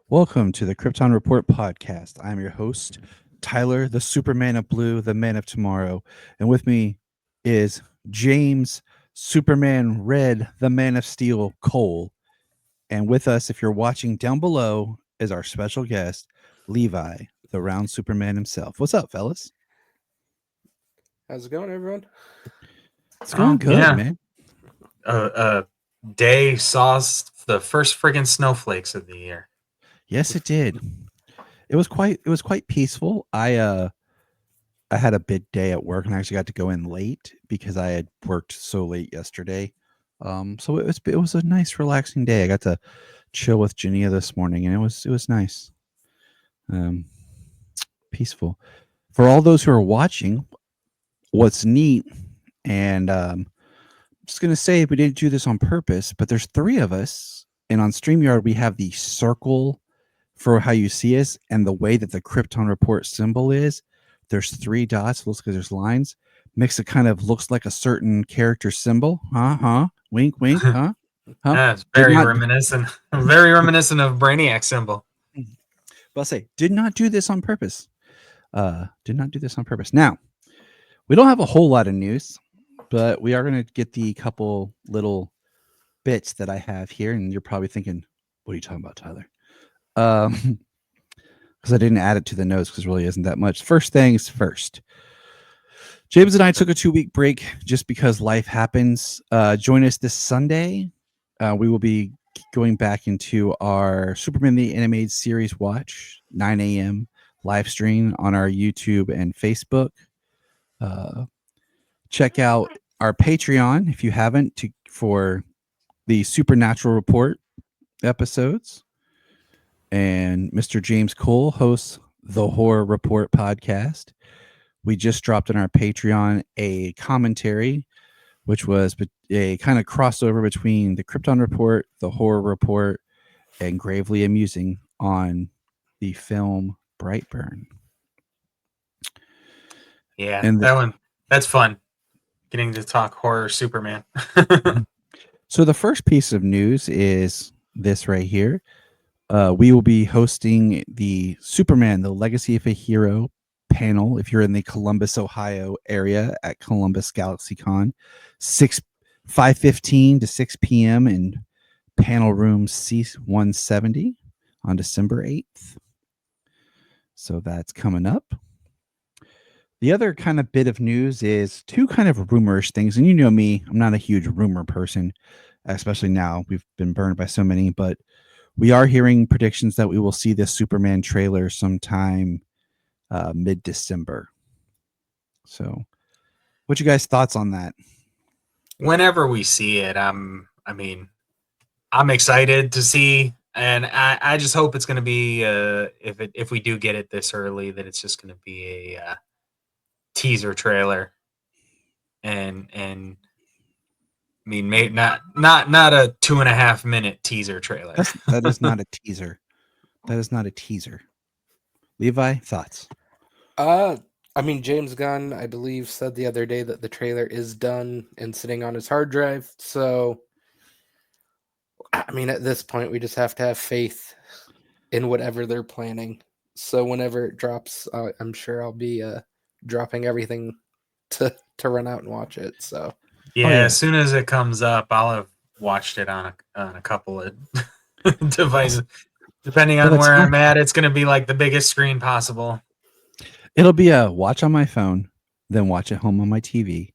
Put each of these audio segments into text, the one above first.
Welcome to the Krypton Report podcast. I'm your host, Tyler, the Superman of Blue, the Man of Tomorrow. And with me is James, Superman Red, the Man of Steel, Cole. And with us, if you're watching down below, is our special guest, Levi, the round Superman himself. What's up, fellas? How's it going, everyone? It's going good, Yeah. man. Day saw the first friggin' snowflakes of the year. Yes, it did. It was quite peaceful. I had a big day at work and I actually got to go in late because I had worked so late yesterday. So it was a nice relaxing day. I got to chill with Jania this morning and it was nice. Um, Peaceful. For all those who are watching, what's neat and I'm just gonna say we didn't do this on purpose, but there's three of us, and on StreamYard we have the circle for how you see us, and the way that the Krypton report symbol is. There's three dots. Looks like there's lines. Makes it kind of looks like a certain character symbol. Wink, wink. Huh. Yeah, it's Did very not. reminiscent, very reminiscent of Brainiac symbol. But I'll say did not do this on purpose. Did not do this on purpose. Now we don't have a whole lot of news, but we are going to get the couple little bits that I have here, and you're probably thinking, "What are you talking about, Tyler?" Because I didn't add it to the notes because really isn't that much. First things first. James and I took a 2-week break just because life happens. Join us this Sunday. We will be going back into our Superman the Animated Series watch, 9 a.m. live stream on our YouTube and Facebook. Check out our Patreon if you haven't for the Supernatural Report episodes. And Mr. James Cole hosts the Horror Report podcast. We just dropped on our Patreon a commentary, which was a kind of crossover between the Krypton Report, the Horror Report, and Gravely Amusing on the film Brightburn. Yeah, And that's fun. Getting to talk horror Superman. So the first piece of news is this right here. We will be hosting the Superman, the Legacy of a Hero panel if you're in the Columbus, Ohio area at Columbus GalaxyCon, 5:15 to 6 p.m. in panel room C170 on December 8th. So that's coming up. The other kind of bit of news is two kind of rumorish things. And you know me, I'm not a huge rumor person, especially now. We've been burned by so many, but we are hearing predictions that we will see this Superman trailer sometime mid-December. So, what you guys' thoughts on that? Whenever we see it, I'm excited to see, and I just hope it's going to be if we do get it this early, that it's just going to be a teaser trailer, and I mean, maybe not a 2.5 minute teaser trailer. That is not a teaser. That is not a teaser. Levi, thoughts? James Gunn, I believe, said the other day that the trailer is done and sitting on his hard drive. So, at this point, we just have to have faith in whatever they're planning. So whenever it drops, I'm sure I'll be dropping everything to run out and watch it. So. Yeah, as soon as it comes up, I'll have watched it on a couple of devices. Depending on where I'm at, it's going to be like the biggest screen possible. It'll be a watch on my phone, then watch at home on my TV.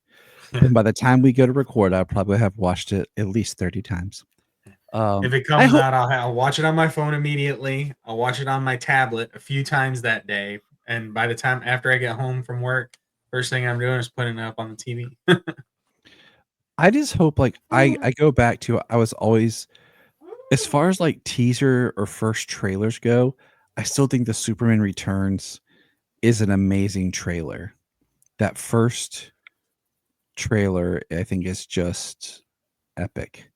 And by the time we go to record, I'll probably have watched it at least 30 times. If it comes out, I'll watch it on my phone immediately. I'll watch it on my tablet a few times that day. And by the time after I get home from work, first thing I'm doing is putting it up on the TV. I just hope, I go back to, I was always, as far as like teaser or first trailers go, I still think the Superman Returns is an amazing trailer. That first trailer, I think, is just epic.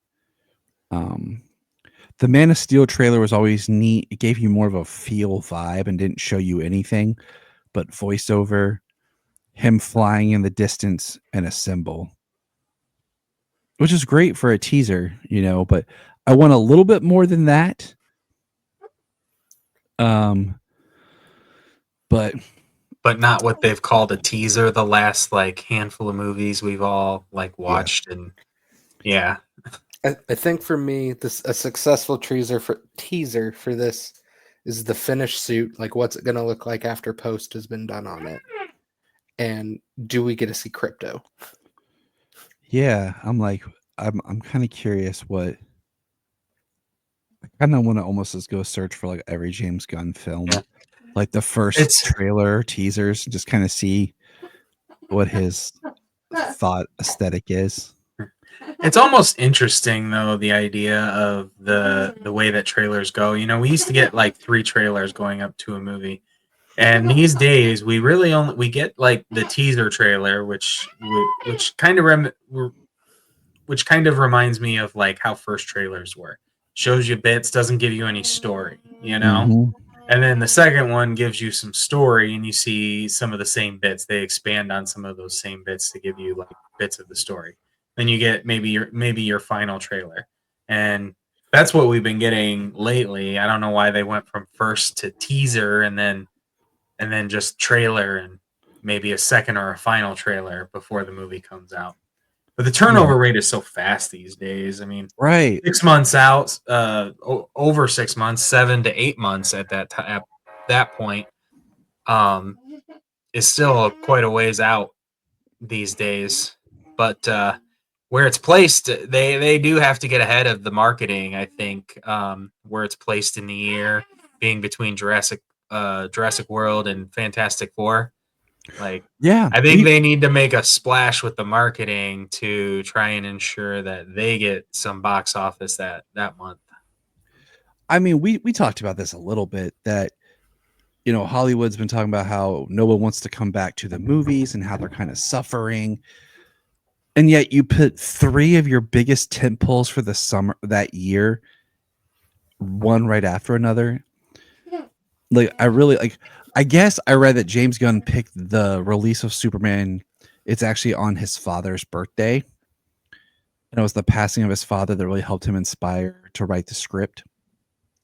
The Man of Steel trailer was always neat. It gave you more of a feel vibe and didn't show you anything but voiceover, him flying in the distance, and a symbol, which is great for a teaser, but I want a little bit more than that. But but not what they've called a teaser. The last like handful of movies we've all like watched, and yeah, I think for me, a successful teaser for this is the finished suit. Like, what's it going to look like after post has been done on it, and do we get to see crypto? yeah, I'm kind of curious what. I kind of want to almost just go search for like every James Gunn film, Yeah. like the first It's- trailer teasers, and just kind of see what his thought aesthetic is. it's almost interesting though, the idea of the way that trailers go. You know, we used to get like 3 trailers going up to a movie. And these days, we really only get like the teaser trailer, which kind of reminds me of like how first trailers were. Shows you bits, doesn't give you any story, you know. Mhm. And then the second one gives you some story, and you see some of the same bits. They expand on some of those same bits to give you like bits of the story. Then you get maybe your final trailer, and that's what we've been getting lately. I don't know why they went from first to teaser, and then just trailer, and maybe a second or a final trailer before the movie comes out. But the turnover rate is so fast these days. I mean, Right. 6 months out, over 6 months, 7 to 8 months at that point, is still quite a ways out these days. But where it's placed, they do have to get ahead of the marketing. I think where it's placed in the year, being between Jurassic World and Fantastic Four. Like, Yeah. I think they need to make a splash with the marketing to try and ensure that they get some box office that month. I mean, we talked about this a little bit, that Hollywood's been talking about how no one wants to come back to the movies and how they're kind of suffering. And yet you put 3 of your biggest tentpoles for the summer that year, one right after another. Like, I guess I read that James Gunn picked the release of Superman. It's actually on his father's birthday. And it was the passing of his father that really helped him inspire to write the script.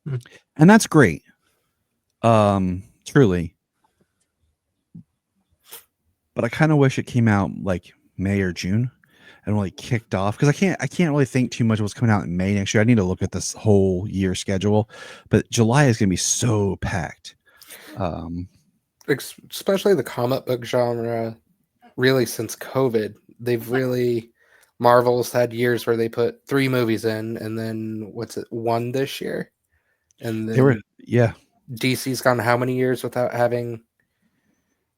Hmm. And that's great. Truly. But I kind of wish it came out like May or June and really kicked off, because I can't really think too much of what's coming out in May next year. I need to look at this whole year schedule, but July is going to be so packed. Especially the comic book genre, really since COVID, Marvel's had years where they put 3 movies in, and then 1 this year, and then DC's gone how many years without having?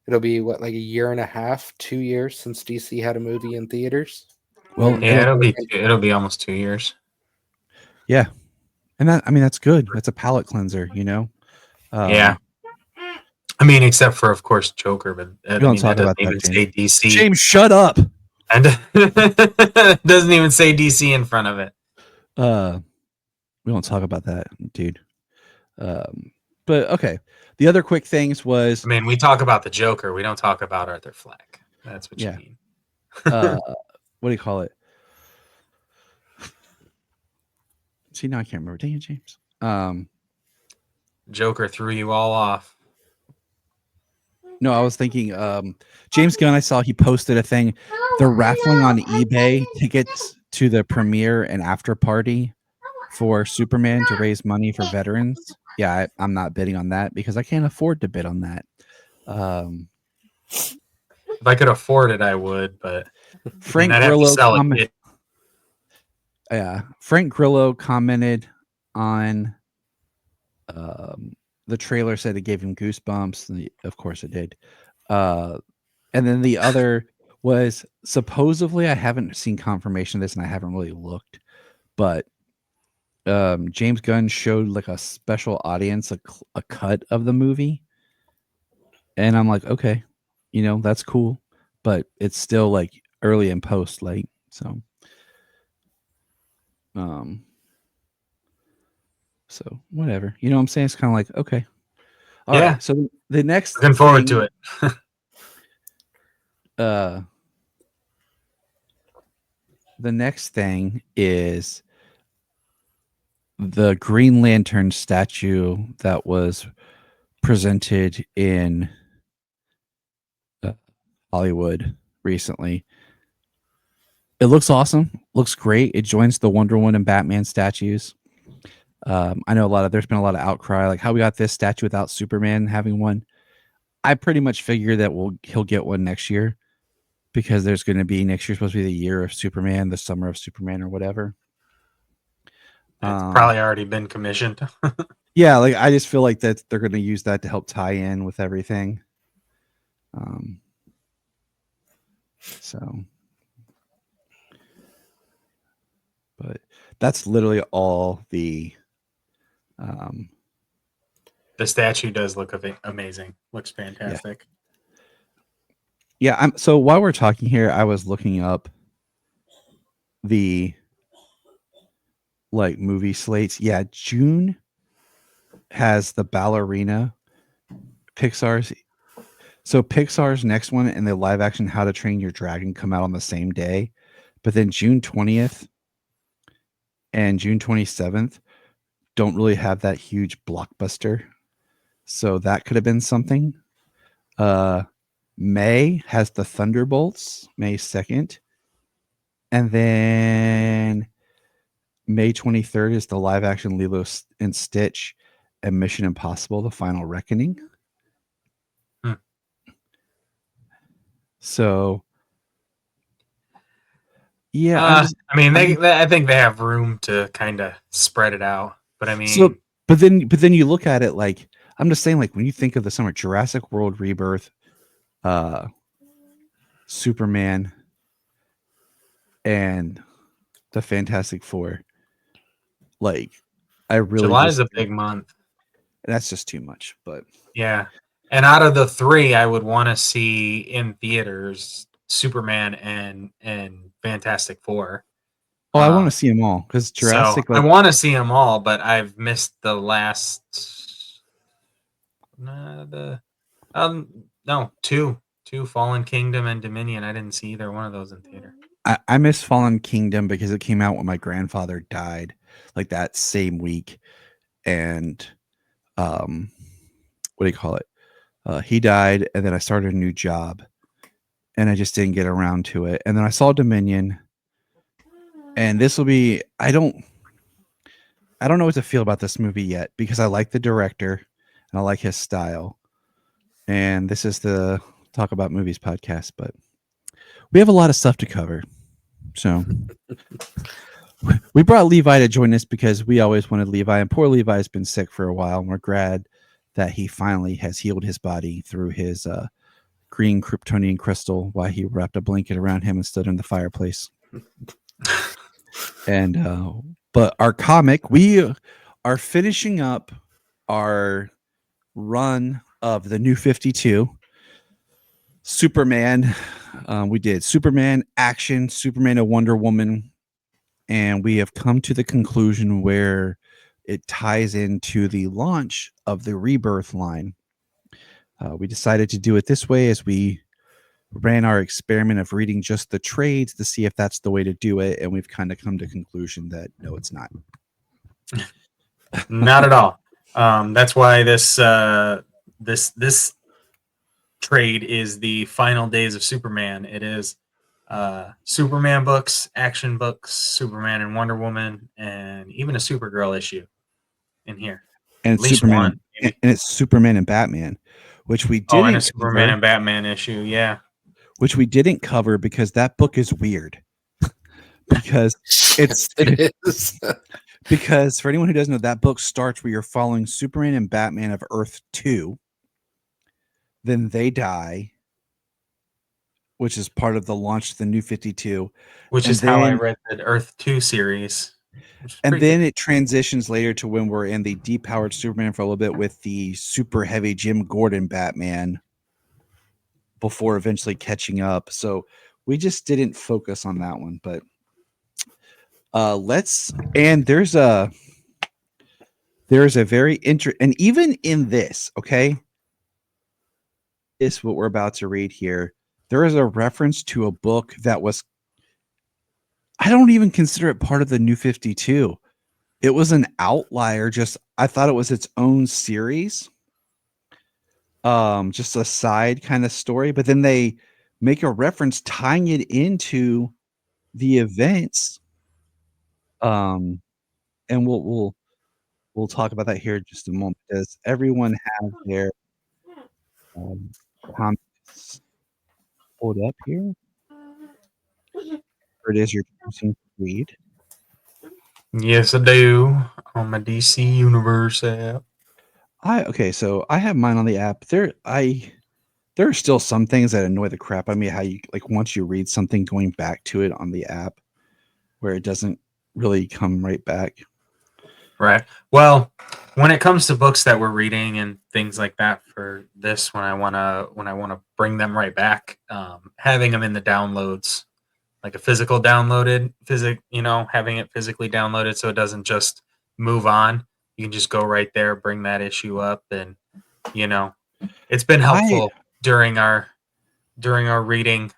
It'll be like a year and a half, 2 years since DC had a movie in theaters. Well, yeah, it'll be almost 2 years. Yeah, and that's good. That's a palate cleanser, Yeah. I mean, except for, of course, Joker, but We don't talk that about doesn't that, even James. say DC. James, shut up. And it doesn't even say DC in front of it. We don't talk about that, dude. But okay. The other quick things was, I mean, we talk about the Joker. We don't talk about Arthur Fleck. That's what you mean. What do you call it? See, now I can't remember. Dang it, James. Joker threw you all off. No, I was thinking James Gunn, I saw he posted a thing. They're raffling on eBay tickets to the premiere and after party for Superman to raise money for veterans. Yeah, I'm not bidding on that because I can't afford to bid on that. If I could afford it, I would, but Frank I'd have to Grillo sell it. Frank Grillo commented on the trailer, said it gave him goosebumps, and of course it did. And then the other was, supposedly, I haven't seen confirmation of this and I haven't really looked, but James Gunn showed like a special audience a cut of the movie, and I'm like, okay, that's cool, but it's still like early in post, like, so whatever, you know what I'm saying? It's kind of like, okay, all right. So the next looking forward to it. The next thing is the Green Lantern statue that was presented in Hollywood recently. It looks awesome. Looks great. It joins the Wonder Woman and Batman statues. I know there's been a lot of outcry, like how we got this statue without Superman having one. I pretty much figure that he'll get one next year, because there's going to be next year supposed to be the year of Superman, the summer of Superman, or whatever. It's probably already been commissioned. Yeah, like I just feel like that they're going to use that to help tie in with everything. But that's literally all the. The statue does look amazing. Looks fantastic. Yeah. So while we're talking here, I was looking up the movie slates. Yeah, June has the Ballerina, Pixar's. So Pixar's next one and the live action How to Train Your Dragon come out on the same day, but then June 20th and June 27th don't really have that huge blockbuster. So that could have been something. May has the Thunderbolts, May 2nd. And then May 23rd is the live action Lilo and Stitch and Mission Impossible, The Final Reckoning. So, yeah. I think they have room to kind of spread it out. But I mean, but then you look at it like, I'm just saying, like when you think of the summer, Jurassic World Rebirth, Superman, and the Fantastic Four. Like, I really July's a big month. That's just too much, but yeah. And out of the three, I would want to see in theaters Superman and Fantastic Four. Oh, I want to see them all because Jurassic. I want to see them all, but I've missed the last. Two Fallen Kingdom and Dominion. I didn't see either one of those in theater. I miss Fallen Kingdom because it came out when my grandfather died, like that same week, and what do you call it? He died, and then I started a new job, and I just didn't get around to it. And then I saw Dominion, and this will be. I don't know what to feel about this movie yet because I like the director and I like his style. And this is the Talk About Movies podcast, but we have a lot of stuff to cover. So we brought Levi to join us because we always wanted Levi, and poor Levi has been sick for a while, and we're glad that he finally has healed his body through his green Kryptonian crystal while he wrapped a blanket around him and stood in the fireplace. And but our comic, we are finishing up our run of the New 52. Superman. We did Superman, Action, Superman and Wonder Woman, and we have come to the conclusion where it ties into the launch of the Rebirth line. We decided to do it this way as we ran our experiment of reading just the trades to see if that's the way to do it, and we've kind of come to the conclusion that no, it's not. Not at all. That's why this trade is the Final Days of Superman. It is Superman books, action books, Superman and Wonder Woman, and even a Supergirl issue in here. And it's Superman, and it's Superman and Batman, which we didn't. Oh, and a Superman and Batman issue, yeah. Which we didn't cover because that book is weird. Because it is. Because for anyone who doesn't know, that book starts where you're following Superman and Batman of Earth 2. Then they die, which is part of the launch of the New 52. Which is how I read the Earth 2 series. And then it transitions later to when we're in the depowered Superman for a little bit with the super heavy Jim Gordon Batman before eventually catching up. So we just didn't focus on that one. But there's a very and even in this, okay, is what we're about to read here. There is a reference to a book that was, I don't even consider it part of the New 52, it was an outlier. Just I thought it was its own series, just a side kind of story. But then they make a reference tying it into the events. And we'll talk about that here in just a moment. Does everyone have their comments pulled up here? Or it is your choosing to read? Yes, I do. On my DC Universe app. So I have mine on the app. There are still some things that annoy the crap out of me. How you like once you read something, going back to it on the app, where it doesn't really come right back. Right. Well, when it comes to books that we're reading and things like that for this, when I wanna bring them right back, having them in the downloads, like a physical downloaded having it physically downloaded so it doesn't just move on. You can just go right there, bring that issue up, and it's been helpful during our reading.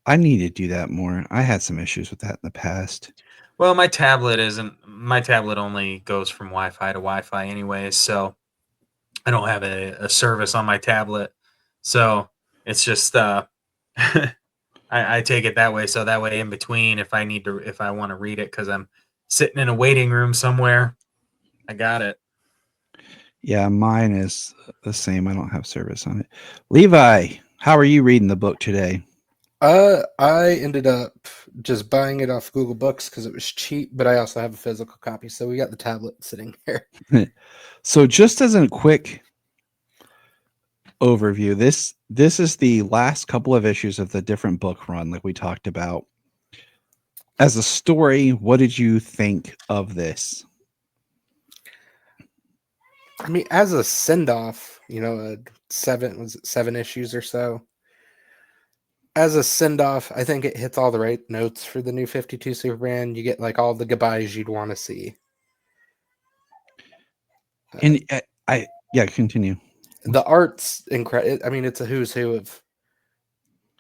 I need to do that more. I had some issues with that in the past. Well, my tablet only goes from Wi-Fi to Wi-Fi anyways, so I don't have a service on my tablet. So it's just I take it that way. So that way in between, if I want to read it because I'm sitting in a waiting room somewhere, I got it. Yeah, mine is the same. I don't have service on it. Levi, how are you reading the book today? I ended up just buying it off Google Books because it was cheap, but I also have a physical copy, so we got the tablet sitting here. So just as a quick overview, this is the last couple of issues of the different book run, like we talked about. As a story, what did you think of this? I mean, as a send-off, 7 issues or so. As a send-off, I think it hits all the right notes for the new 52 Superman. You get like all the goodbyes you'd want to see. And continue. The art's incredible. I mean, it's a who's who of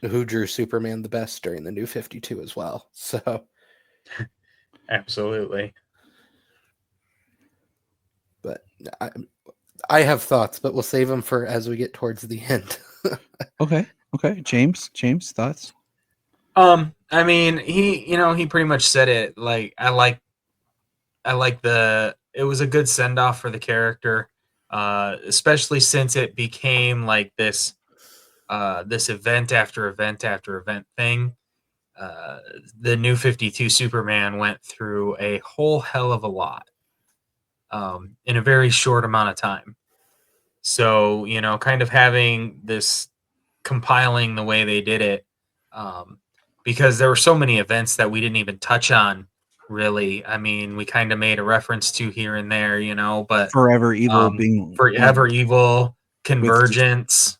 who drew Superman the best during the new 52 as well. So, absolutely. But I have thoughts, but we'll save them for as we get towards the end. Okay. James, thoughts? I mean, he pretty much said it. Like, I like it was a good send off for the character, especially since it became like this event after event after event thing. The new 52 Superman went through a whole hell of a lot in a very short amount of time. So, kind of having this compiling the way they did it, because there were so many events that we didn't even touch on, really. I mean, we kind of made a reference to here and there, but Forever Evil being Forever Evil, Convergence,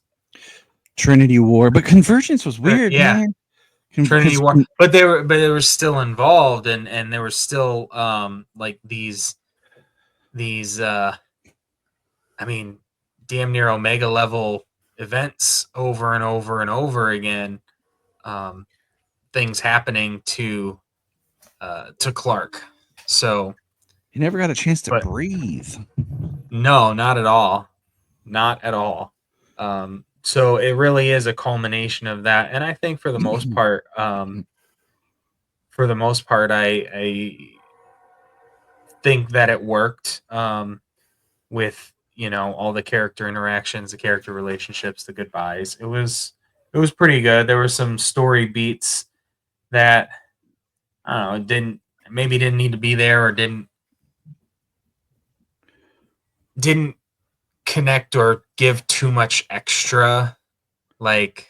Trinity War, but Convergence was weird, man. Trinity War, but they were still involved, and there were still like these I mean, damn near Omega level events over and over and over again. Things happening to Clark. So he never got a chance to breathe. No, not at all. Not at all. So it really is a culmination of that. And I think for the most part, I think that it worked with, all the character interactions, the character relationships, the goodbyes. It was pretty good. There were some story beats that I don't know, didn't need to be there or didn't connect or give too much extra. Like,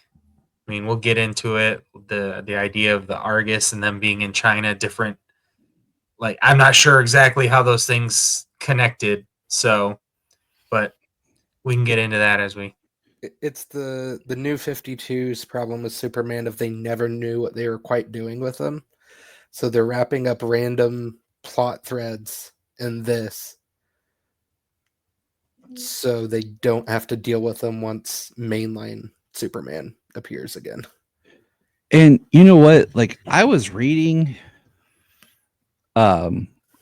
I mean, we'll get into it. The idea of the Argus and them being in China, different. Like, I'm not sure exactly how those things connected. So, but we can get into that as we. It's the new 52's problem with Superman of they never knew what they were quite doing with them. So they're wrapping up random plot threads in this so they don't have to deal with them once mainline Superman appears again. And you know what? Like I was reading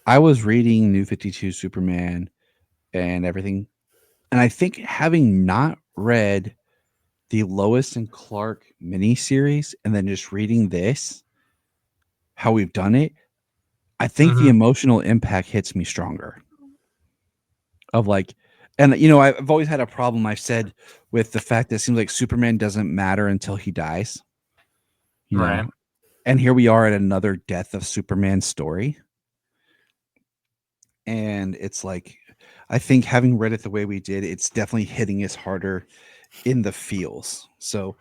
I was reading New 52 Superman and everything, and I think having not read the Lois and Clark miniseries and then just reading this, how we've done it, I think the emotional impact hits me stronger. Of like, and I've always had a problem, I've said, with the fact that it seems like Superman doesn't matter until he dies. Right. And here we are at another death of Superman story. And it's like, I think having read it the way we did, it's definitely hitting us harder in the feels. So,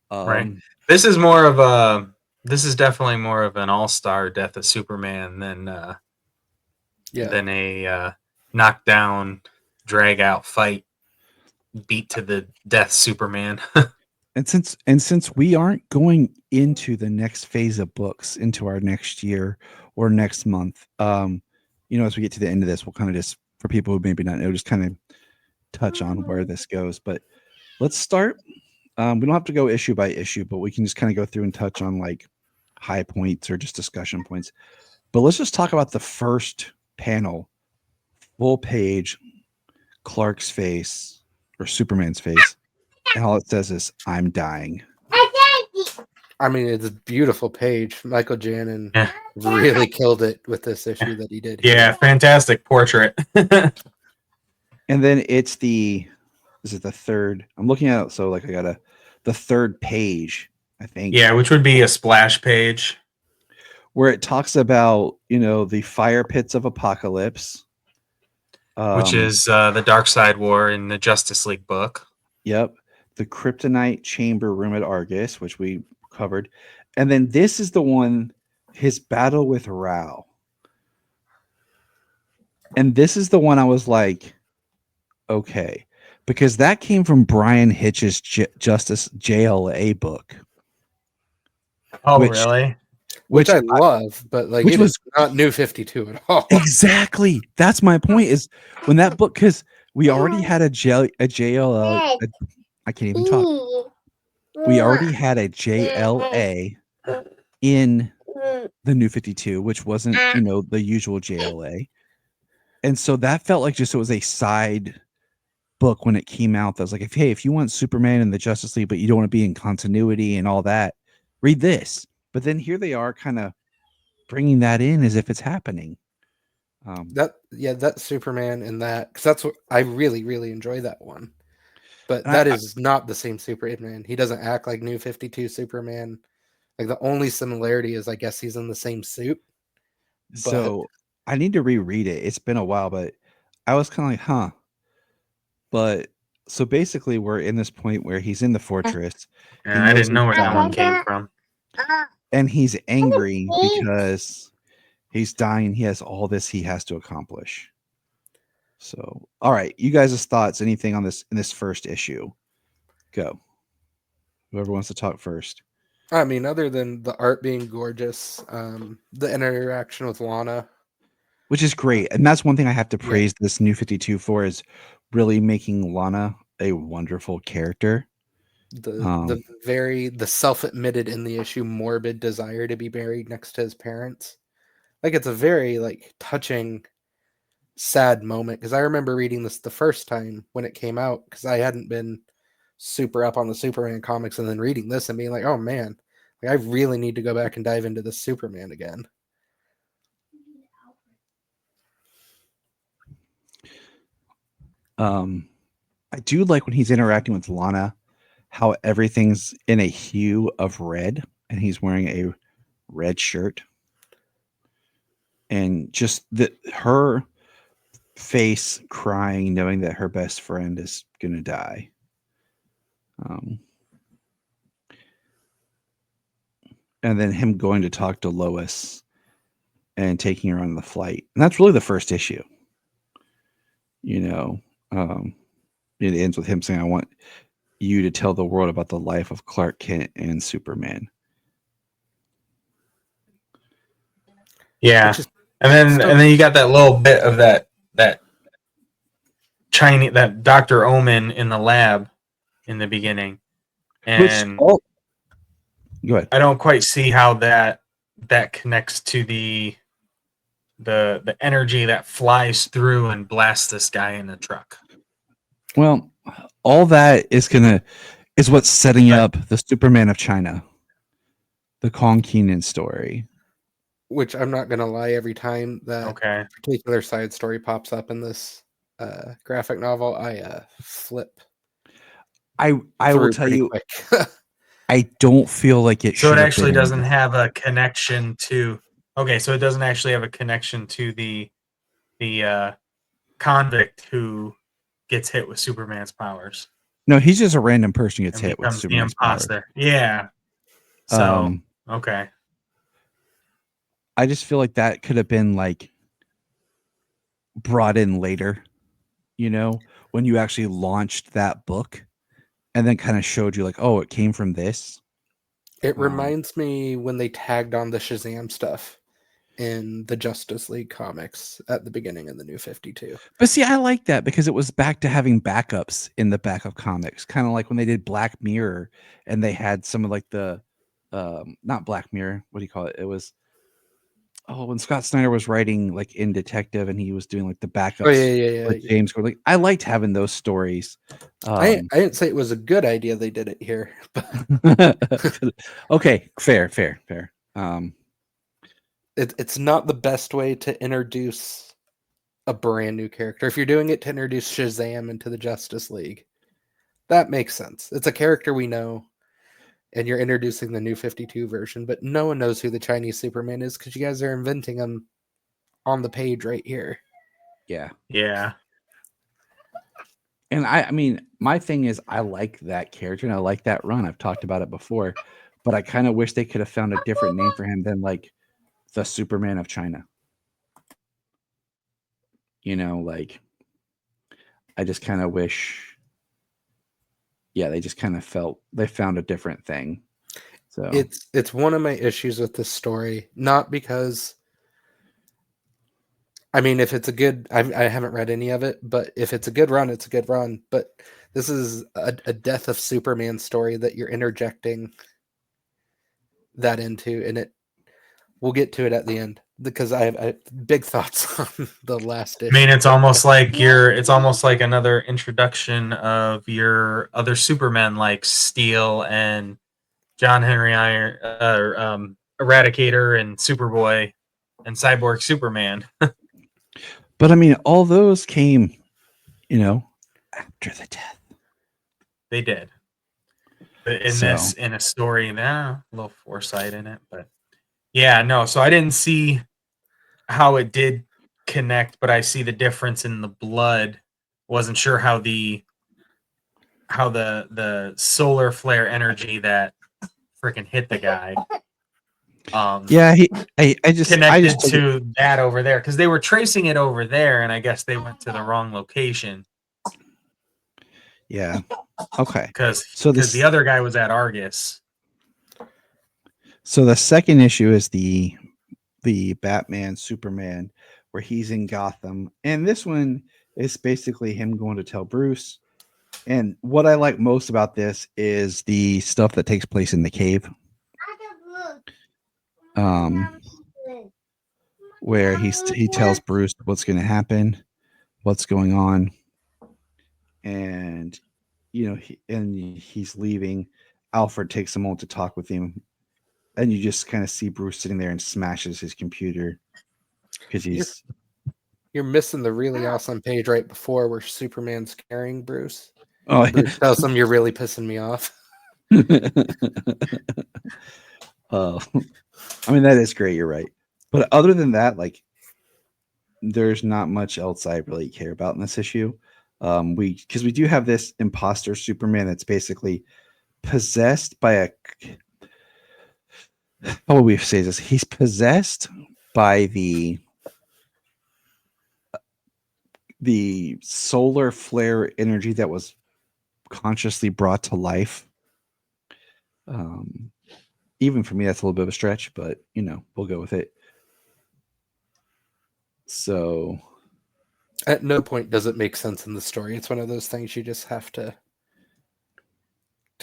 right. This is definitely more of an all-star death of Superman than a knockdown, drag out fight, beat to the death Superman. And since we aren't going into the next phase of books into our next year or next month, as we get to the end of this, we'll kind of just, for people who maybe not know, just kind of touch on where this goes. But let's start. We don't have to go issue by issue, but we can just kind of go through and touch on like high points or just discussion points. But let's just talk about the first panel, full page, Clark's face or Superman's face. And all it says is, "I'm dying." I mean, it's a beautiful page. Michael Janin really killed it with this issue that he did. Yeah, fantastic portrait. And then is it the third? I'm looking at it, so like I got the third page, I think. Yeah, which would be a splash page. Where it talks about, the fire pits of apocalypse. Which is the Dark Side War in the Justice League book. Yep. The Kryptonite Chamber Room at Argus, which we covered. And then this is the one, his battle with Rao. And this is the one I was like, okay. Because that came from Brian Hitch's Justice JLA book. Oh, really? Which I love, but like it was not New 52 at all. Exactly. That's my point, is when that book, because we already had a JLA. I can't even talk. We already had a JLA in the New 52, which wasn't, the usual JLA. And so that felt like just it was a side book when it came out. That was like, if you want Superman and the Justice League, but you don't want to be in continuity and all that, read this. But then here they are kind of bringing that in as if it's happening. That Superman and that, because that's what I really, really enjoy that one. But that is not the same Superman. He doesn't act like New 52 Superman. Like the only similarity is, I guess, he's in the same suit. So I need to reread it. It's been a while, but I was kind of like, huh. But so basically, we're in this point where he's in the fortress. Yeah, I didn't know where that one came from. And he's angry because he's dying. He has all this he has to accomplish. So, all right, you guys' thoughts? Anything on this in this first issue? Go. Whoever wants to talk first. I mean, other than the art being gorgeous, the interaction with Lana, which is great, and that's one thing I have to praise this New 52 for, is really making Lana a wonderful character. The self-admitted in the issue morbid desire to be buried next to his parents. Like, it's a very like touching, sad moment, because I remember reading this the first time when it came out, because I hadn't been super up on the Superman comics, and then reading this and being like, oh man, like I really need to go back and dive into the Superman again. I do like when he's interacting with Lana, how everything's in a hue of red, and he's wearing a red shirt, and just her face crying, knowing that her best friend is gonna die. And then him going to talk to Lois and taking her on the flight, and that's really the first issue. It ends with him saying, "I want you to tell the world about the life of Clark Kent and Superman." Yeah, and then you got that little bit of that Chinese, that Dr. Omen in the lab in the beginning, and go ahead. I don't quite see how that connects to the the energy that flies through and blasts this guy in the truck. Well, all that is what's setting up the Superman of China, the Kong Keenan story. Which I'm not gonna lie, every time that particular side story pops up in this graphic novel, I flip. I will tell you, I don't feel like it. So it actually doesn't have a connection to. Okay, so it doesn't actually have a connection to the convict who gets hit with Superman's powers. No, he's just a random person who gets hit with Superman's powers. Yeah. So okay. I just feel like that could have been like brought in later, when you actually launched that book, and then kind of showed you like, oh, it came from this. It reminds me when they tagged on the Shazam stuff in the Justice League comics at the beginning of the New 52. But see, I like that because it was back to having backups in the backup comics, kind of like when they did Black Mirror and they had some of like the not Black Mirror, what do you call it? It was when Scott Snyder was writing like in Detective and he was doing like the backups with James Gordon. Like, I liked having those stories. I didn't say it was a good idea they did it here. Okay, fair. It's not the best way to introduce a brand new character. If you're doing it to introduce Shazam into the Justice League, that makes sense. It's a character we know, and you're introducing the New 52 version, but no one knows who the Chinese Superman is because you guys are inventing him on the page right here. Yeah. And I mean, my thing is I like that character and I like that run. I've talked about it before, but I kind of wish they could have found a different name for him than like the Superman of China. Like I just kind of wish, they just kind of felt they found a different thing. So it's one of my issues with this story, not because I mean, if it's a good, I haven't read any of it, but if it's a good run, it's a good run. But this is a death of Superman story that you're interjecting that into, and we'll get to it at the end because I have big thoughts on the last issue. I mean, it's almost like another introduction of your other Supermen like Steel and John Henry Iron, Eradicator and Superboy and Cyborg Superman. But I mean, all those came, after the death. They did. But in a story, a little foresight in it, but yeah, no. So I didn't see how it did connect, but I see the difference in the blood. Wasn't sure how the solar flare energy that freaking hit the guy. I just connected to that over there because they were tracing it over there, and I guess they went to the wrong location. Yeah. Okay. Because the other guy was at Argus. So the second issue is the Batman Superman, where he's in Gotham, and this one is basically him going to tell Bruce. And what I like most about this is the stuff that takes place in the cave. Where he tells Bruce what's going to happen, what's going on, and he's leaving. Alfred takes a moment to talk with him, and you just kind of see Bruce sitting there and smashes his computer because you're missing the really awesome page right before where Superman's carrying Bruce. Oh, Bruce tells him, "You're really pissing me off." Oh, I mean, that is great. You're right. But other than that, like, there's not much else I really care about in this issue. Because we do have this imposter Superman that's basically possessed by how would we say this? He's possessed by the solar flare energy that was consciously brought to life. Even for me, that's a little bit of a stretch, but we'll go with it. So at no point does it make sense in the story. It's one of those things you just have to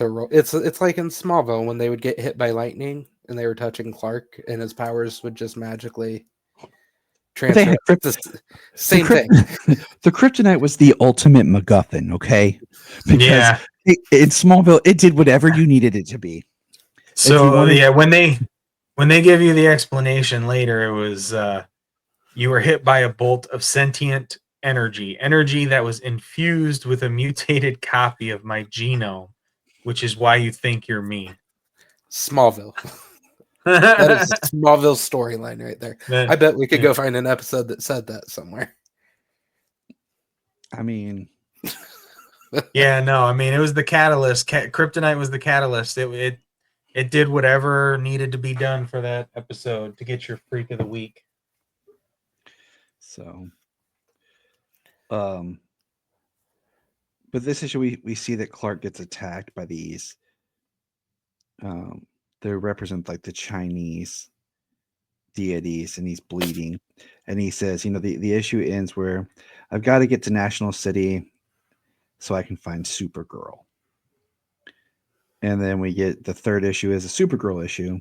roll. It's like in Smallville when they would get hit by lightning and they were touching Clark and his powers would just magically transfer. Same thing. The kryptonite was the ultimate MacGuffin, okay? Because in Smallville, it did whatever you needed it to be. So when they give you the explanation later, it was you were hit by a bolt of sentient energy that was infused with a mutated copy of my genome, which is why you think you're me. Smallville. That is Smallville's storyline right there. I bet we could go find an episode that said that somewhere. I mean, it was the catalyst. Kryptonite was the catalyst. It did whatever needed to be done for that episode to get your freak of the week. So, but this issue we see that Clark gets attacked by these. They represent like the Chinese deities, and he's bleeding, and he says, the issue ends where I've got to get to National City so I can find Supergirl. And then we get the third issue is a Supergirl issue,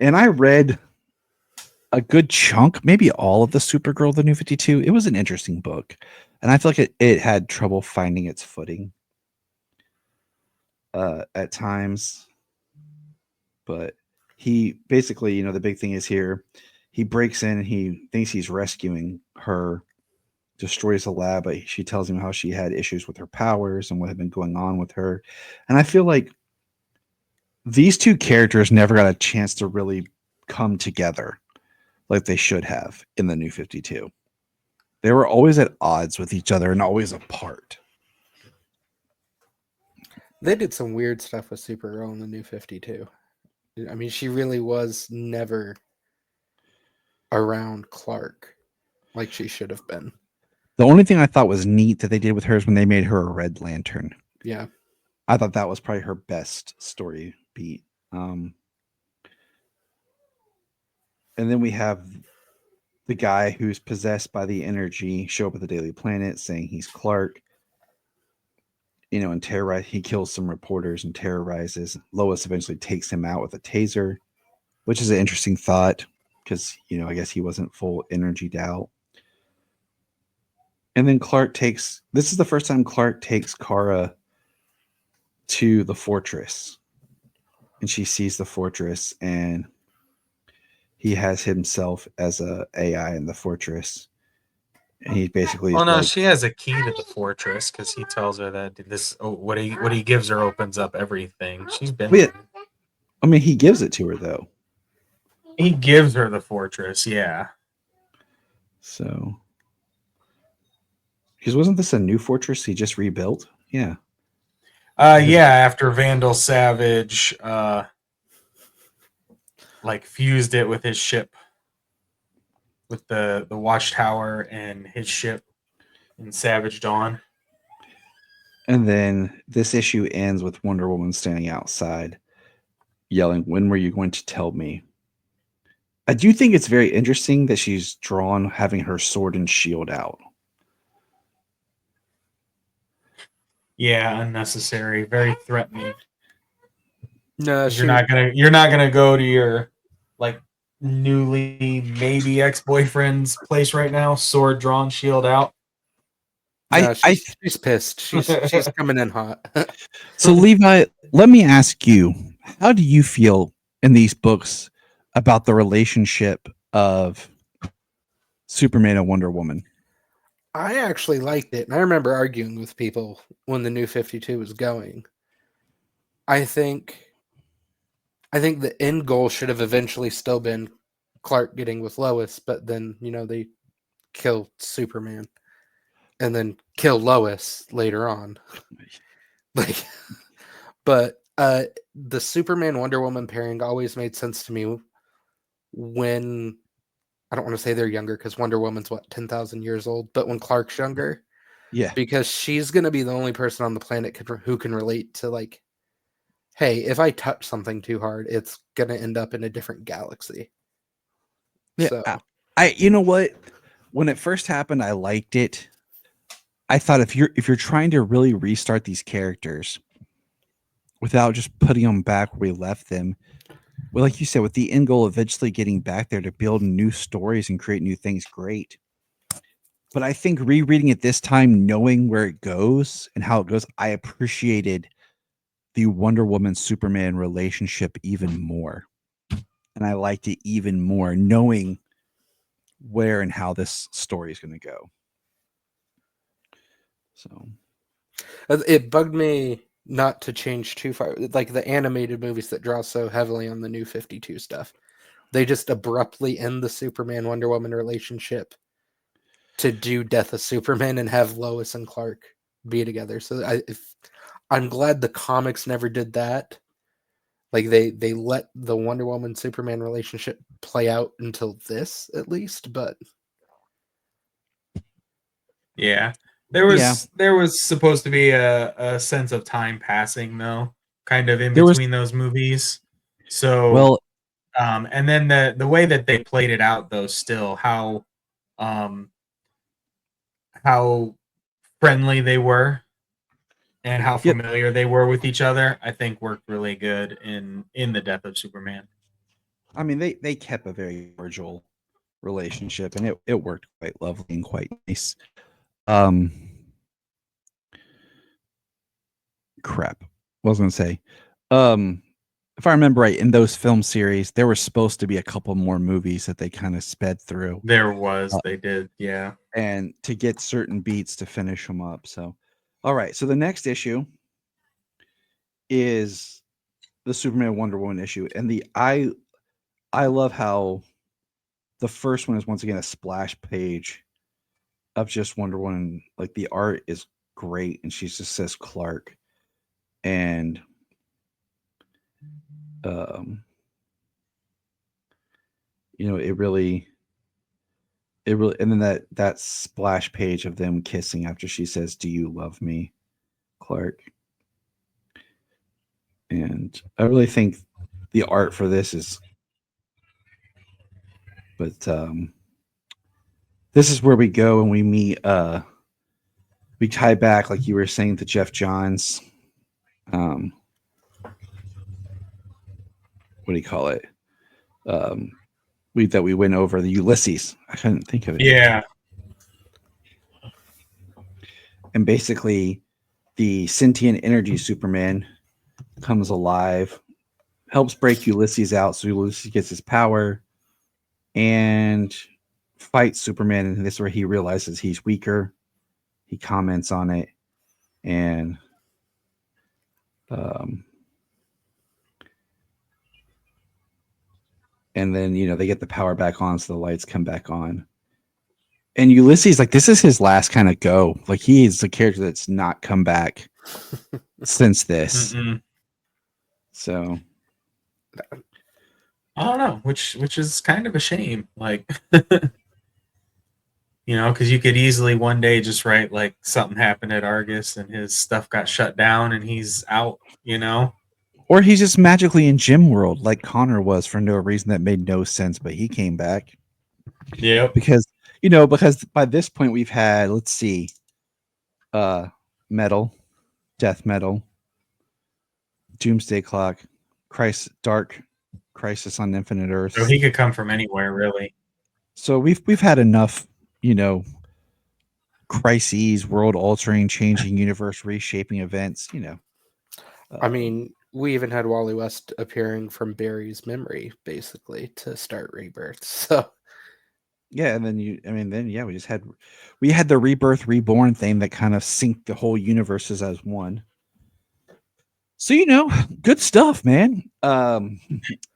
and I read a good chunk, maybe all of the Supergirl, the New 52. It was an interesting book, and I feel like it had trouble finding its footing at times. But he basically, the big thing is here, he breaks in and he thinks he's rescuing her, destroys the lab, but she tells him how she had issues with her powers and what had been going on with her. And I feel like these two characters never got a chance to really come together like they should have in the New 52. They were always at odds with each other and always apart. They did some weird stuff with Supergirl in the New 52. I mean, she really was never around Clark like she should have been. The only thing I thought was neat that they did with her is when they made her a Red Lantern. Yeah. I thought that was probably her best story beat. And then we have the guy who's possessed by the energy show up at the Daily Planet saying he's Clark. And he kills some reporters and terrorizes. Lois eventually takes him out with a taser, which is an interesting thought because, I guess he wasn't full energied out. And then this is the first time Clark takes Kara to the fortress, and she sees the fortress, and he has himself as a AI in the fortress. And he basically. Oh no, she has a key to the fortress because he tells her that what he gives her opens up everything. She's been. I mean, he gives it to her though. He gives her the fortress, yeah. So, because wasn't this a new fortress he just rebuilt? Yeah. After Vandal Savage, fused it with his ship. With the Watchtower and his ship in Savage Dawn. And then this issue ends with Wonder Woman standing outside yelling, "When were you going to tell me?" I do think it's very interesting that she's drawn having her sword and shield out. Yeah, unnecessary, very threatening. No, you're not gonna go to your newly maybe ex-boyfriend's place right now, sword drawn, shield out. No, she's pissed. She's coming in hot. So Levi, let me ask you, how do you feel in these books about the relationship of Superman and Wonder Woman? I actually liked it, and I remember arguing with people when the New 52 was going. I think the end goal should have eventually still been Clark getting with Lois, but then, they kill Superman and then kill Lois later on. But the Superman Wonder Woman pairing always made sense to me when, I don't want to say they're younger because Wonder Woman's 10,000 years old, but when Clark's younger. Yeah. Because she's going to be the only person on the planet who can relate to hey, if I touch something too hard, it's going to end up in a different galaxy. Yeah. So. You know what? When it first happened, I liked it. I thought if you're trying to really restart these characters without just putting them back where we left them, well, like you said, with the end goal eventually getting back there to build new stories and create new things, great. But I think rereading it this time, knowing where it goes and how it goes, I appreciated the Wonder Woman Superman relationship even more. And I liked it even more knowing where and how this story is going to go. So it bugged me not to change too far. Like the animated movies that draw so heavily on the New 52 stuff, they just abruptly end the Superman Wonder Woman relationship to do Death of Superman and have Lois and Clark be together. So I'm glad the comics never did that. Like they let the Wonder Woman Superman relationship play out until this, at least. But yeah, there was supposed to be a sense of time passing though, kind of in between those movies. So well, and then the way that they played it out though, still how friendly they were and how familiar they were with each other, I think worked really good in the Death of Superman. I mean, they kept a very cordial relationship, and it worked quite lovely and quite nice. Crap. What was I going to say? If I remember right, in those film series, there were supposed to be a couple more movies that they kind of sped through. There was, they did, yeah. And to get certain beats to finish them up. So, all right. So the next issue is the Superman Wonder Woman issue, and I love how the first one is once again a splash page of just Wonder Woman. Like the art is great, and she just says Clark, and you know, it really, and then that splash page of them kissing after she says, "Do you love me, Clark?" And I really think the art for this is, but this is where we go and we meet. We tie back, like you were saying, to Jeff Johns. What do you call it? We went over the Ulysses. I couldn't think of it. Yeah. And basically, the sentient energy Superman comes alive, helps break Ulysses out, so Ulysses gets his power, and fights Superman. And this is where he realizes he's weaker. He comments on it, and then they get the power back on, so the lights come back on. And Ulysses, like, this is his last kind of go. Like, he is the character that's not come back since this. Mm-mm. So I don't know, which is kind of a shame. Like, because you could easily one day just write like something happened at Argus and his stuff got shut down and he's out. Or he's just magically in Gym World, like Connor was, for no reason that made no sense, but he came back. Yeah, because by this point we've had, let's see, Metal, Death Metal, Doomsday Clock, Dark Crisis on Infinite Earth. So he could come from anywhere, really. So we've had enough, crises, world altering, changing, universe reshaping events. I mean, we even had Wally West appearing from Barry's memory, basically, to start Rebirth. So yeah, and then we had the Rebirth Reborn thing that kind of synced the whole universes as one. So good stuff, man. The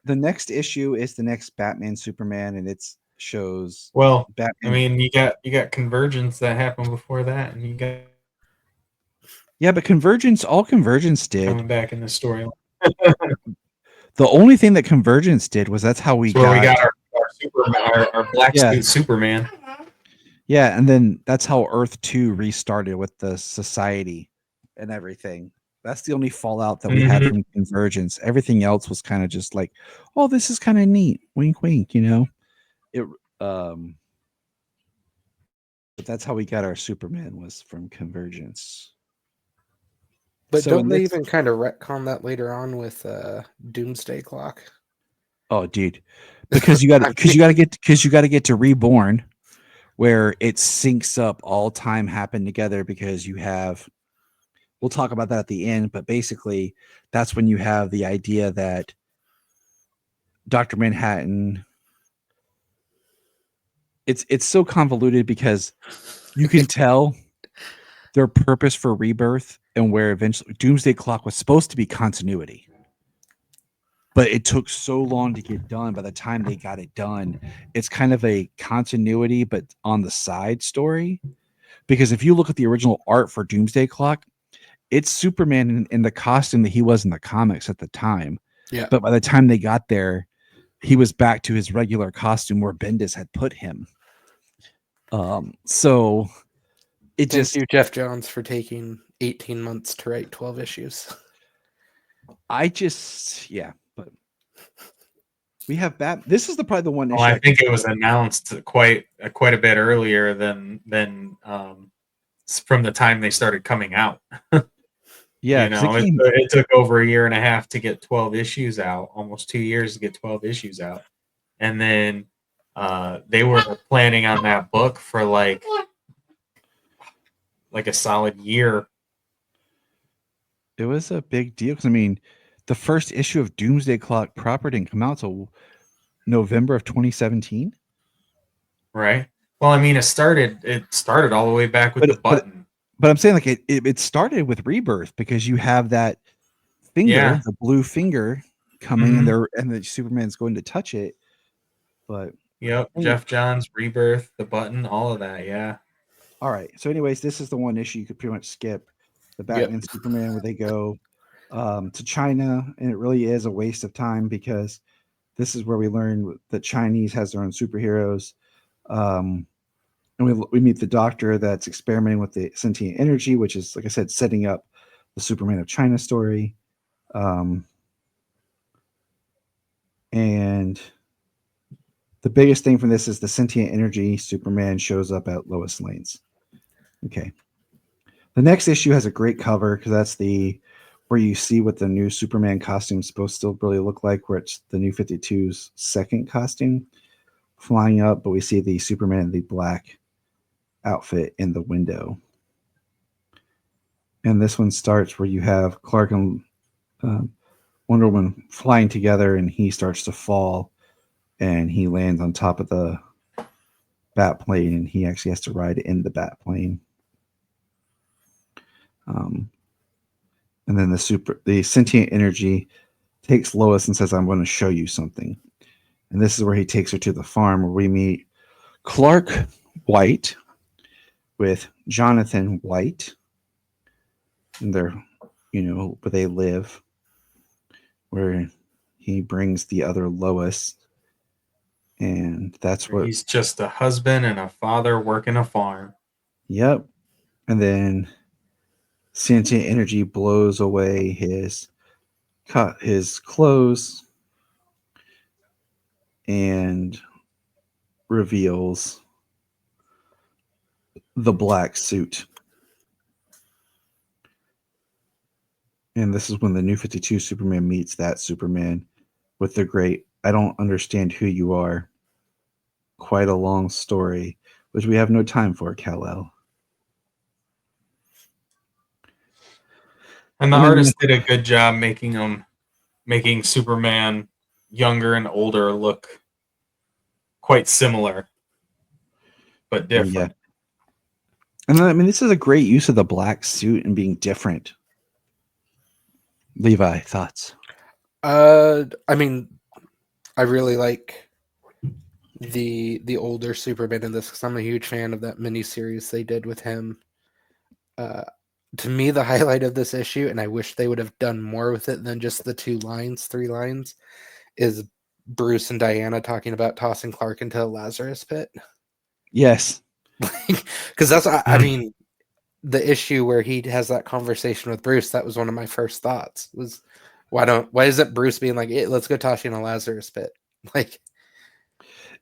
next issue is the next Batman Superman, and it shows Batman. I mean, you got Convergence that happened before that, and you got but all Convergence did coming back in the story. The only thing that Convergence did was that's how we got our black suit Superman. Yeah, and then that's how Earth 2 restarted with the society and everything. That's the only fallout that we had from Convergence. Everything else was kind of just like, oh, this is kind of neat. Wink, wink, It but that's how we got our Superman, was from Convergence. But don't they even kind of retcon that later on with Doomsday Clock? Oh, dude, because you got to get to Reborn, where it syncs up all time happen together because you have. We'll talk about that at the end, but basically, that's when you have the idea that Dr. Manhattan. It's so convoluted because you can tell their purpose for Rebirth and where eventually Doomsday Clock was supposed to be continuity. But it took so long to get done. By the time they got it done, it's kind of a continuity, but on the side story. Because if you look at the original art for Doomsday Clock, it's Superman in the costume that he was in the comics at the time. Yeah. But by the time they got there, he was back to his regular costume where Bendis had put him. So it Thank you, Jeff Johns, for taking 18 months to write 12 issues. But we have This is probably the one issue. I think it was announced quite a bit earlier than from the time they started coming out. Yeah, it took over a year and a half to get 12 issues out, almost 2 years to get 12 issues out. And then they were planning on that book for like a solid year. It was a big deal because the first issue of Doomsday Clock proper didn't come out till November of 2017. Right. Well, it started all the way back with the button. But I'm saying it started with Rebirth because you have that finger, the blue finger coming in there, and the Superman's going to touch it. But Jeff Johns, Rebirth, the button, all of that. Yeah. All right. So, anyways, this is the one issue you could pretty much skip. The Batman Superman, where they go to China, and it really is a waste of time because this is where we learn that Chinese has their own superheroes. And we meet the doctor that's experimenting with the sentient energy, which is, like I said, setting up the Superman of China story. And the biggest thing from this is the sentient energy Superman shows up at Lois Lane's. Okay. The next issue has a great cover because that's where you see what the new Superman costume is supposed to really look like, where it's the New 52's second costume flying up, but we see the Superman in the black outfit in the window. And this one starts where you have Clark and Wonder Woman flying together, and he starts to fall, and he lands on top of the bat plane, and he actually has to ride in the bat plane. And then the sentient energy takes Lois and says, "I'm going to show you something." And this is where he takes her to the farm where we meet Clark White with Jonathan White. And they're, where they live, where he brings the other Lois. And that's what he's just a husband and a father working a farm. Yep. And then sentient energy blows away his clothes and reveals the black suit. And this is when the New 52 Superman meets that Superman with the great, "I don't understand who you are." Quite a long story, which we have no time for, Kal-El. And the artist did a good job making Superman younger and older look quite similar, but different. Yeah. And this is a great use of the black suit and being different. Levi, thoughts? I really like the older Superman in this because I'm a huge fan of that miniseries they did with him. To me, the highlight of this issue, and I wish they would have done more with it than just the 3 lines, is Bruce and Diana talking about tossing Clark into a Lazarus pit. Yes. Because that's, the issue where he has that conversation with Bruce, that was one of my first thoughts was, why isn't Bruce being like, hey, let's go toss you in a Lazarus pit? Like,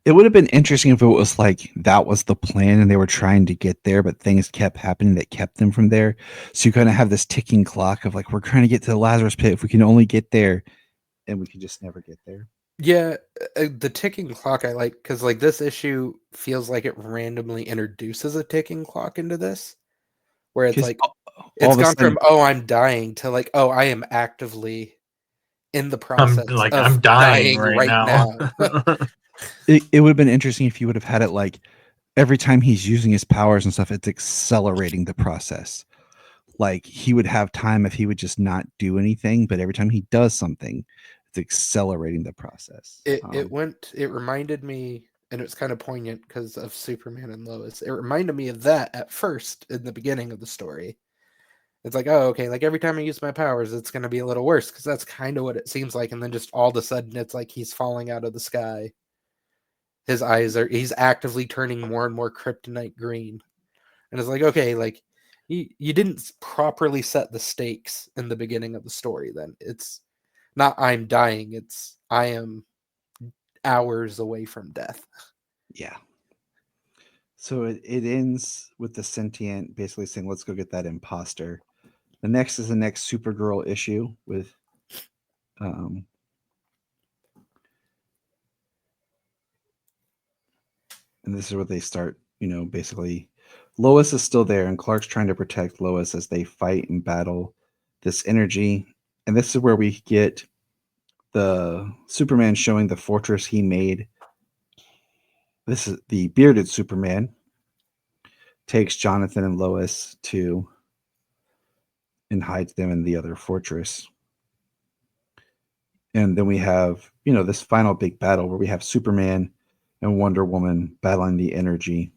it would have been interesting if it was like that was the plan and they were trying to get there, but things kept happening that kept them from there. So you kind of have this ticking clock of like, we're trying to get to the Lazarus pit if we can only get there, and we can just never get there. Yeah, the ticking clock I like, because like this issue feels like it randomly introduces a ticking clock into this, where it's like all it's of a gone sudden, from oh I'm dying to like oh I am actively in the process I'm of dying dying right right now. now. it would have been interesting if you would have had it like every time he's using his powers and stuff, it's accelerating the process. Like he would have time if he would just not do anything, but every time he does something, it's accelerating the process. It reminded me, and it's kind of poignant because of Superman and Lois. It reminded me of that at first in the beginning of the story. It's like, oh, okay, like every time I use my powers, it's going to be a little worse because that's kind of what it seems like. And then just all of a sudden, it's like he's falling out of the sky. He's actively turning more and more kryptonite green. And it's like, okay, like you didn't properly set the stakes in the beginning of the story then. It's not I'm dying, it's I am hours away from death. Yeah. So it ends with the sentient basically saying, let's go get that imposter. The next is the next Supergirl issue with um, and this is where they start, basically Lois is still there and Clark's trying to protect Lois as they fight and battle this energy. And this is where we get the Superman showing the fortress he made. This is the bearded Superman takes Jonathan and Lois to and hides them in the other fortress. And then we have, this final big battle where we have Superman and Wonder Woman battling the energy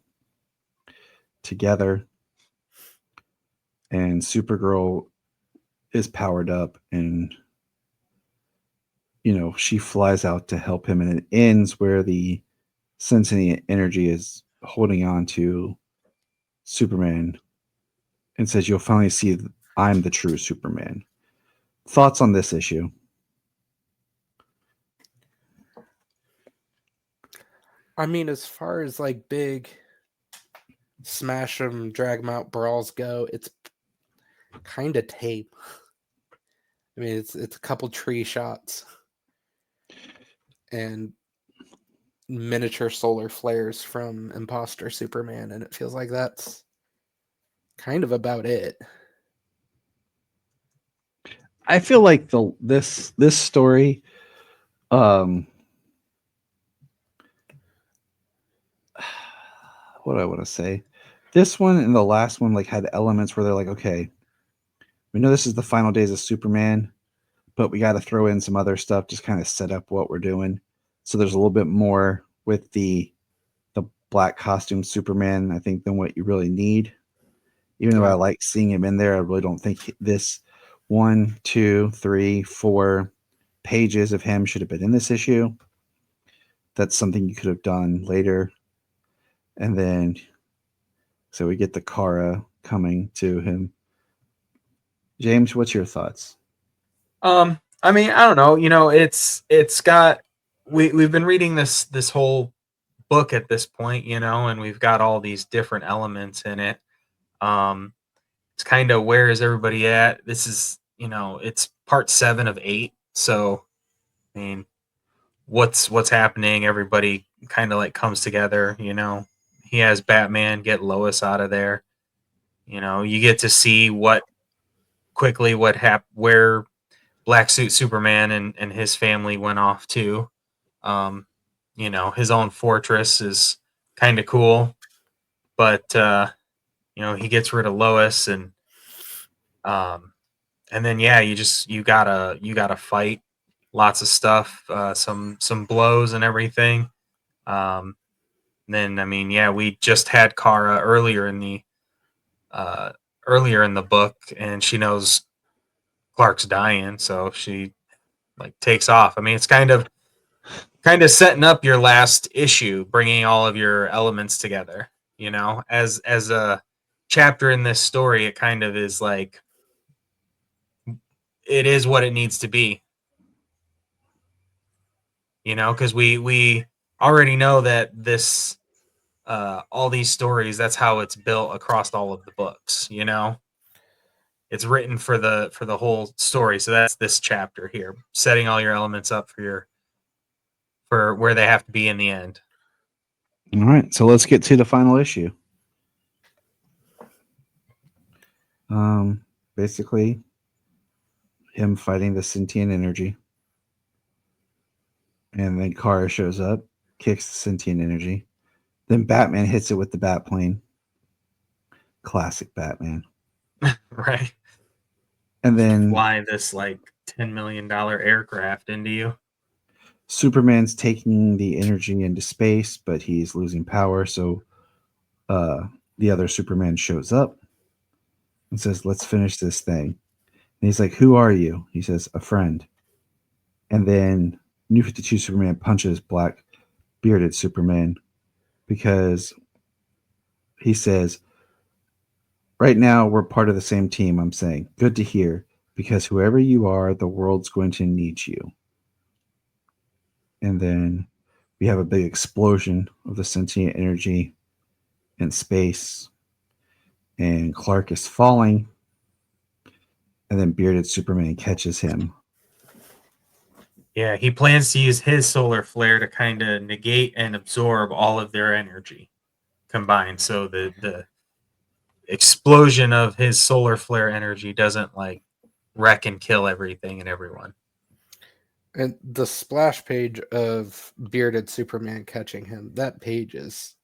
together. And Supergirl is powered up and, she flies out to help him. And it ends where the sentient energy is holding on to Superman and says, you'll finally see I'm the true Superman. Thoughts on this issue? I mean, as far as like big smash 'em, drag 'em out brawls go, it's kind of tame. I mean, it's a couple tree shots and miniature solar flares from Imposter Superman, and it feels like that's kind of about it. I feel like this story, what do I want to say? This one and the last one like had elements where they're like, okay, we know this is the final days of Superman, but we got to throw in some other stuff, just kind of set up what we're doing. So there's a little bit more with the black costume Superman, I think, than what you really need. Even though I like seeing him in there, I really don't think this 1, 2, 3, 4 pages of him should have been in this issue. That's something you could have done later. And then, so we get the Kara coming to him. James, what's your thoughts? I mean, I don't know. It's got we've been reading this whole book at this point, and we've got all these different elements in it. It's kind of where is everybody at? This is, it's part 7 of 8. So, I mean, what's happening? Everybody kind of like comes together, He has Batman get Lois out of there. You get to see where Black Suit Superman and his family went off to. His own fortress is kind of cool, but he gets rid of Lois and then you gotta fight lots of stuff, some blows and everything. Then I mean, we just had Kara earlier in the book, and she knows Clark's dying, so she like takes off. I mean, it's kind of setting up your last issue, bringing all of your elements together. As a chapter in this story, it kind of is like it is what it needs to be. Because we already know that this all these stories, that's how it's built across all of the books. It's written for the whole story. So that's this chapter here, setting all your elements up for for where they have to be in the end. All right, so let's get to the final issue. Basically, him fighting the sentient energy, and then Kara shows up, kicks the sentient energy. Then Batman hits it with the bat plane. Classic Batman. Right. And then fly this like $10 million aircraft into you. Superman's taking the energy into space, but he's losing power. So the other Superman shows up and says, "Let's finish this thing." And he's like, "Who are you?" He says, "A friend." And then New 52 Superman punches black bearded Superman because he says, "Right now, we're part of the same team." I'm saying, "Good to hear, because whoever you are, the world's going to need you." And then we have a big explosion of the sentient energy in space, and Clark is falling, and then bearded Superman catches him. Yeah, he plans to use his solar flare to kind of negate and absorb all of their energy combined, so the explosion of his solar flare energy doesn't like wreck and kill everything and everyone. And the splash page of bearded Superman catching him, that page is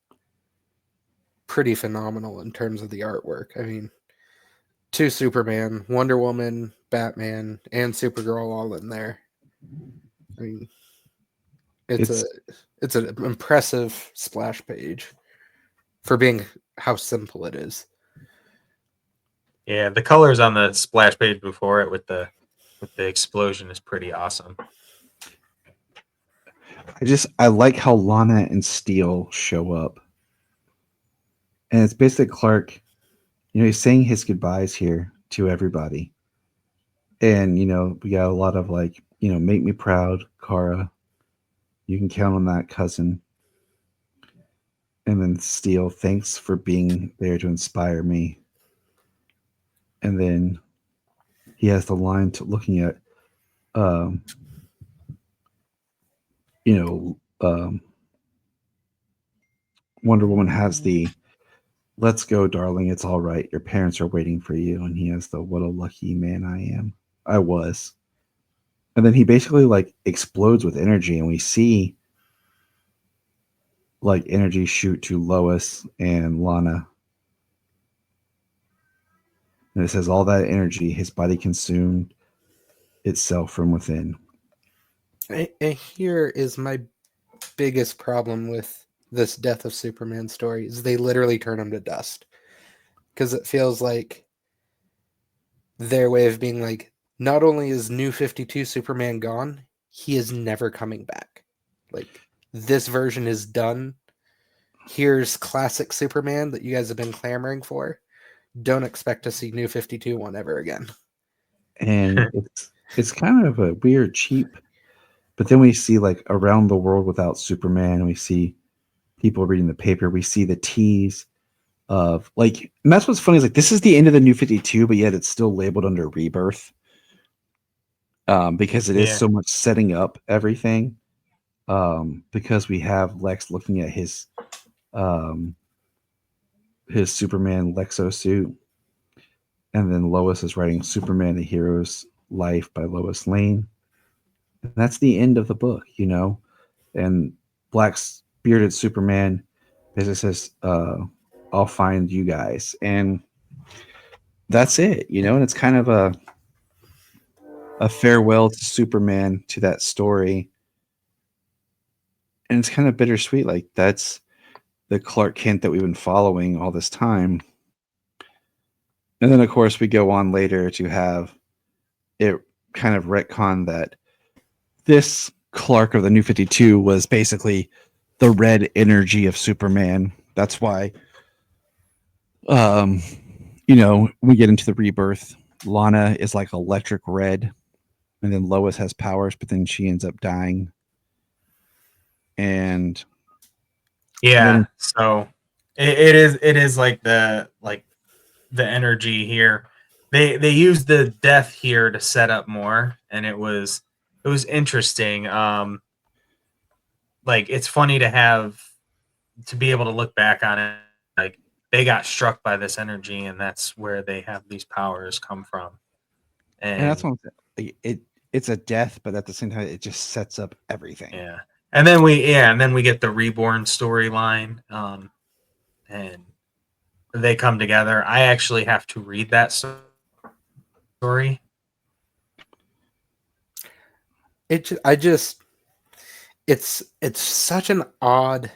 pretty phenomenal in terms of the artwork. I mean, 2 Superman, Wonder Woman, Batman, and Supergirl all in there. I mean, it's an impressive splash page for being how simple it is. Yeah, the colors on the splash page before it with the explosion is pretty awesome. I like how Lana and Steel show up. And it's basically Clark, he's saying his goodbyes here to everybody. And, we got a lot of like, make me proud, Kara. You can count on that, cousin. And then Steel, thanks for being there to inspire me. And then he has the line to looking at, Wonder Woman has the "Let's go, darling. It's all right. Your parents are waiting for you." And he has the "What a lucky man I was." And then he basically like explodes with energy, and we see like energy shoot to Lois and Lana. And it says all that energy, his body consumed itself from within. And here is my biggest problem with this Death of Superman story is they literally turn him to dust. Because it feels like their way of being like, not only is New 52 Superman gone, he is never coming back. Like, this version is done. Here's classic Superman that you guys have been clamoring for. Don't expect to see New 52 one ever again. And it's kind of a weird, cheap. But then we see like Around the World Without Superman. We see people reading the paper. We see the tease of like, and that's what's funny is like this is the end of the New 52, but yet it's still labeled under Rebirth. Because it is so much setting up everything. Because we have Lex looking at his Superman Lexo suit, and then Lois is writing Superman: A Hero's Life by Lois Lane. And that's the end of the book, And Black's bearded Superman basically says, "I'll find you guys," and that's it, And it's kind of a farewell to Superman, to that story. And it's kind of bittersweet. Like that's the Clark Kent that we've been following all this time. And then of course we go on later to have it kind of retcon that this Clark of the New 52 was basically the red energy of Superman. That's why, we get into the Rebirth, Lana is like electric red, and then Lois has powers, but then she ends up dying. And so it is like the energy here. They used the death here to set up more, and it was interesting. like it's funny to be able to look back on it, like they got struck by this energy, and that's where they have these powers come from. And that's what I'm saying. Like, it's a death, but at the same time, it just sets up everything. Yeah, and then we get the reborn storyline, and they come together. I actually have to read that story. It's such an odd.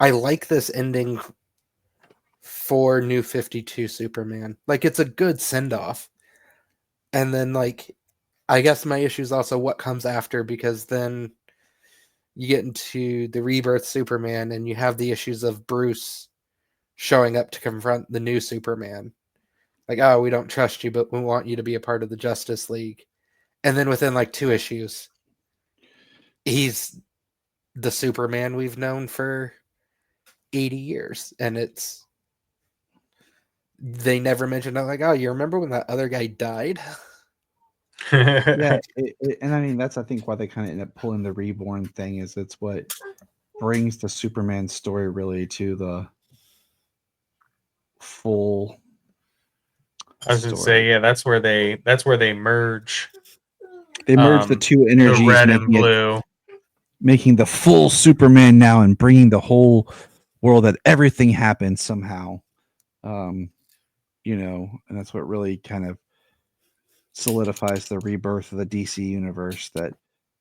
I like this ending for New 52 Superman. Like, it's a good send off, and then like, I guess my issue is also what comes after, because then you get into the Rebirth Superman, and you have the issues of Bruce showing up to confront the new Superman. Like, oh, we don't trust you, but we want you to be a part of the Justice League. And then within like 2 issues, he's the Superman we've known for 80 years. And they never mentioned that, like, oh, you remember when that other guy died? Yeah, and I mean, that's I think why they kind of end up pulling the reborn thing, is it's what brings the Superman story really to the full. I was going to say, yeah, that's where they merge. They merge the two energies, the red and blue, making the full Superman now, and bringing the whole world that everything happened somehow. And that's what really kind of solidifies the rebirth of the DC universe, that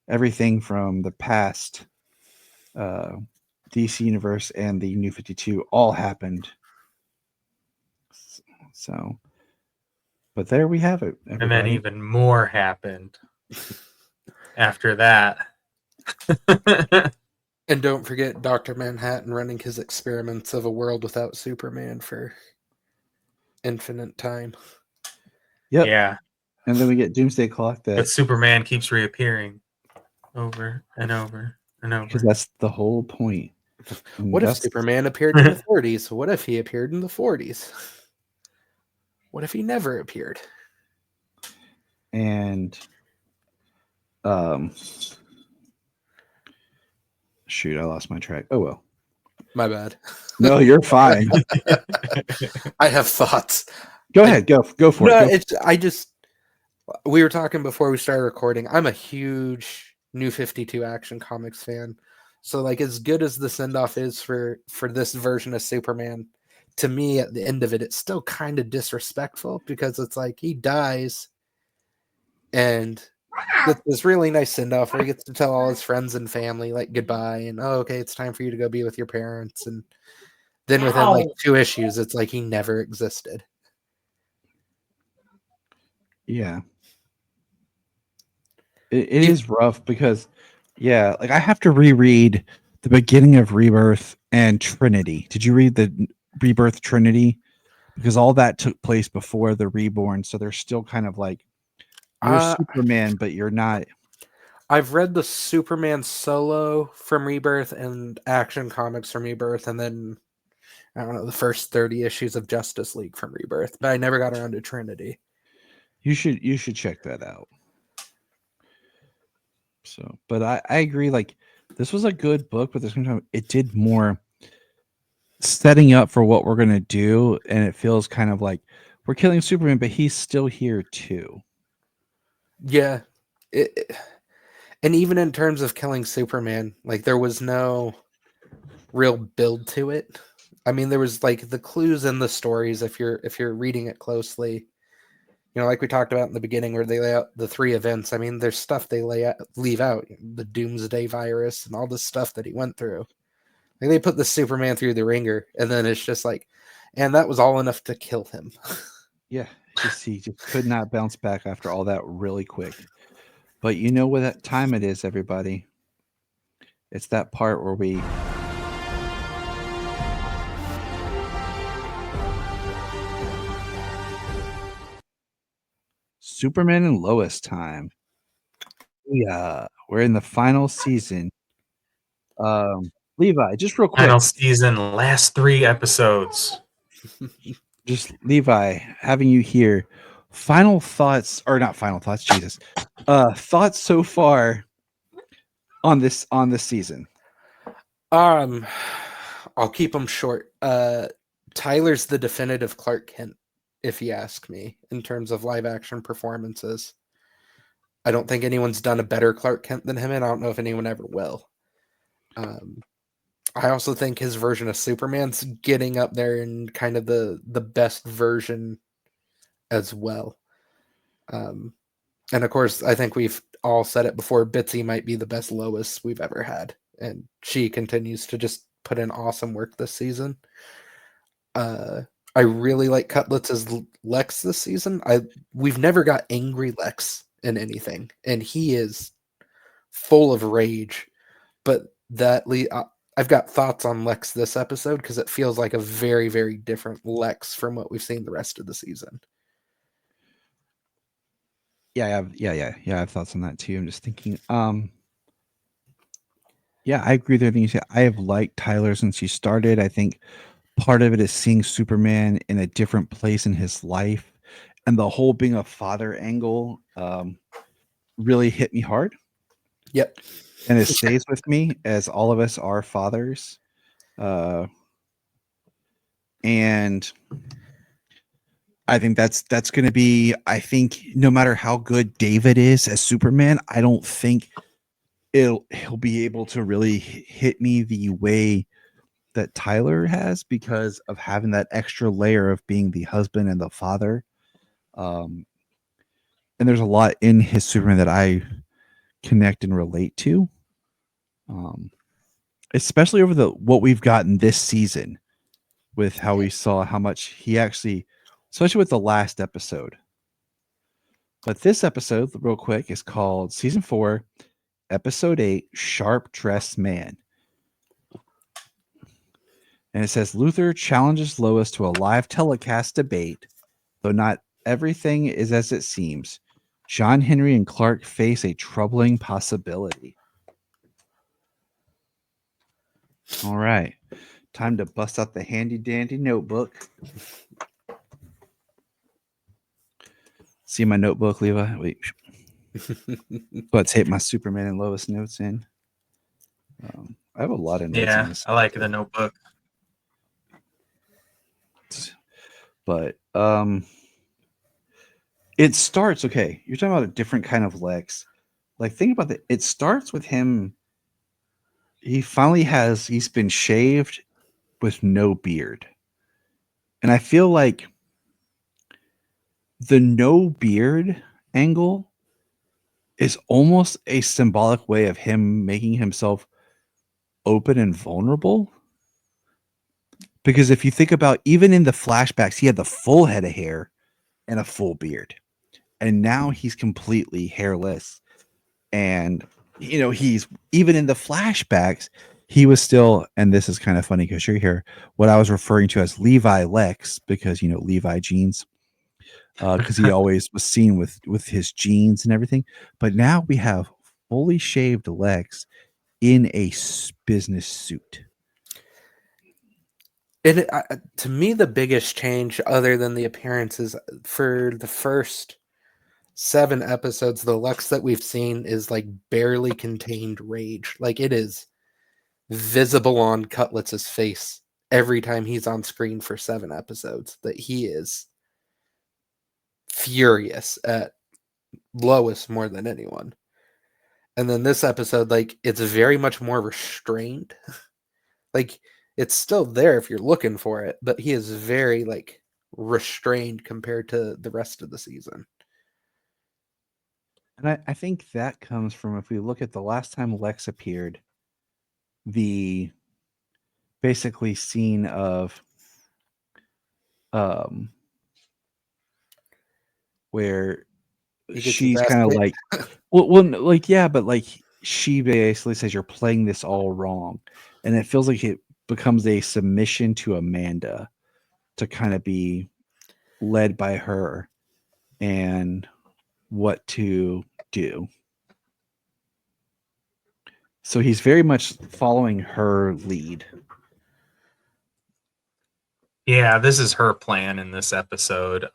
everything from the past DC universe and the New 52 all happened. So, but there we have it, everybody. And then even more happened after that. And don't forget Dr. Manhattan running his experiments of a world without Superman for infinite time. Yep. Yeah. And then we get Doomsday Clock that Superman keeps reappearing over and over and over. Because that's the whole point. What if Superman appeared in the 30s? What if he appeared in the 40s? What if he never appeared? And shoot, I lost my track. Oh well. My bad. No, you're fine. I have thoughts. Go ahead. Go for it. We were talking before we started recording. I'm a huge New 52 Action Comics fan. So like, as good as the send-off is for this version of Superman, to me at the end of it, it's still kind of disrespectful, because it's like he dies and this really nice send-off where he gets to tell all his friends and family like goodbye, and okay, it's time for you to go be with your parents. And then within like 2 issues, it's like he never existed. Yeah. It is rough, because like I have to reread the beginning of Rebirth and Trinity. Did you read the Rebirth Trinity? Because all that took place before the Reborn, so they're still kind of like, you're Superman, but you're not. I've read the Superman solo from Rebirth and Action Comics from Rebirth, and then I don't know, the first 30 issues of Justice League from Rebirth, but I never got around to Trinity. You should check that out. So, but I agree. Like, this was a good book, but at the same time, it did more setting up for what we're gonna do, and it feels kind of like we're killing Superman, but he's still here too. Yeah, and even in terms of killing Superman, like there was no real build to it. I mean, there was like the clues in the stories if you're reading it closely. You know, like we talked about in the beginning, where they lay out the 3 events. I mean, there's stuff they leave out, the Doomsday virus and all this stuff that he went through. Like, they put the Superman through the ringer, and then it's just like, and that was all enough to kill him. Yeah, he just could not bounce back after all that really quick. But you know what that time it is, everybody. It's that part where we Superman and Lois time. We're in the final season. Levi, just real quick. Final season, last 3 episodes. Just Levi, having you here. Final thoughts, or not final thoughts, Jesus. Thoughts so far on this season. I'll keep them short. Tyler's the definitive Clark Kent, if you ask me, in terms of live action performances. I don't think anyone's done a better Clark Kent than him, and I don't know if anyone ever will. I also think his version of Superman's getting up there in kind of the best version as well. And of course, I think we've all said it before, Bitsy might be the best Lois we've ever had. And she continues to just put in awesome work this season. I really like Cutlets as Lex this season. We've never got angry Lex in anything, and he is full of rage. But I've got thoughts on Lex this episode because it feels like a very, very different Lex from what we've seen the rest of the season. Yeah, I have thoughts on that too. I'm just thinking. Yeah, I agree with everything you said. I have liked Tyler since he started. I think part of it is seeing Superman in a different place in his life, and the whole being a father angle really hit me hard. Yep. And it stays with me, as all of us are fathers. And I think that's going to be, I think no matter how good David is as Superman, I don't think he'll be able to really hit me the way that Tyler has, because of having that extra layer of being the husband and the father. And there's a lot in his Superman that I connect and relate to. Especially over what we've gotten this season, with how we saw how much he actually, especially with the last episode. But this episode, real quick, is called Season 4, Episode 8, Sharpe Dressed Man. And it says, Luthor challenges Lois to a live telecast debate. Though not everything is as it seems, John Henry and Clark face a troubling possibility. All right. Time to bust out the handy dandy notebook. See my notebook, Levi? Wait. Let's tape my Superman and Lois notes in. I have a lot of notes in this. I like the notebook. But it starts, okay, you're talking about a different kind of Lex. Like, think about that. It starts with him. He's been shaved with no beard. And I feel like the no beard angle is almost a symbolic way of him making himself open and vulnerable. Because if you think about, even in the flashbacks, he had the full head of hair and a full beard. And now he's completely hairless. And, he's, even in the flashbacks, he was still, and this is kind of funny because you're here, what I was referring to as Levi Lex, because, Levi jeans. Because he always was seen with his jeans and everything. But now we have fully shaved Lex in a business suit. To me, the biggest change, other than the appearances, for the first 7 episodes, the Lex that we've seen is like barely contained rage. Like, it is visible on Cutlets' face every time he's on screen for 7 episodes that he is furious at Lois more than anyone. And then this episode, like, it's very much more restrained. Like, it's still there if you're looking for it, but he is very, like, restrained compared to the rest of the season. And I think that comes from, if we look at the last time Lex appeared, the basically scene of where she's kind of like, like, yeah, but like, she basically says, you're playing this all wrong. And it feels like it becomes a submission to Amanda to kind of be led by her and what to do. So he's very much following her lead. Yeah, this is her plan in this episode.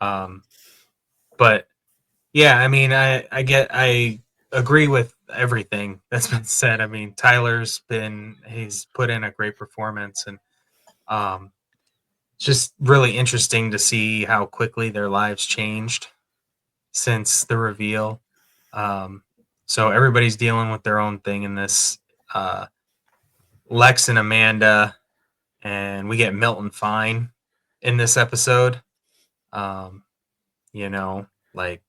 But yeah, I mean, I agree with everything that's been said. I mean, he's put in a great performance, and it's just really interesting to see how quickly their lives changed since the reveal. So everybody's dealing with their own thing in this. Lex and Amanda, and we get Milton Fine in this episode. Like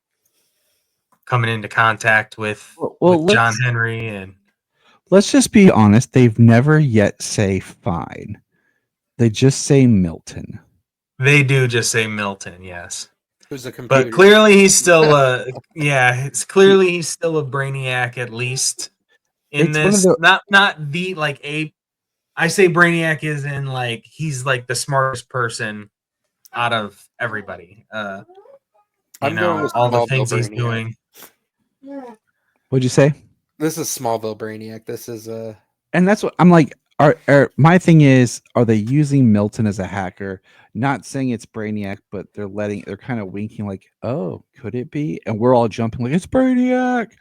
coming into contact with John Henry, and let's just be honest, they've never yet say Fine. They just say Milton. They do just say Milton, yes. Who's a computer? But clearly he's still it's clearly he's still a brainiac, at least in this. Not the I say brainiac is in like he's like the smartest person out of everybody. I'm going with all the Smallville things he's Brainiac. doing. What'd you say? This is Smallville Brainiac. This is and that's what I'm like. My thing is, are they using Milton as a hacker? Not saying it's Brainiac, but they're kind of winking like, oh, could it be? And we're all jumping like it's Brainiac,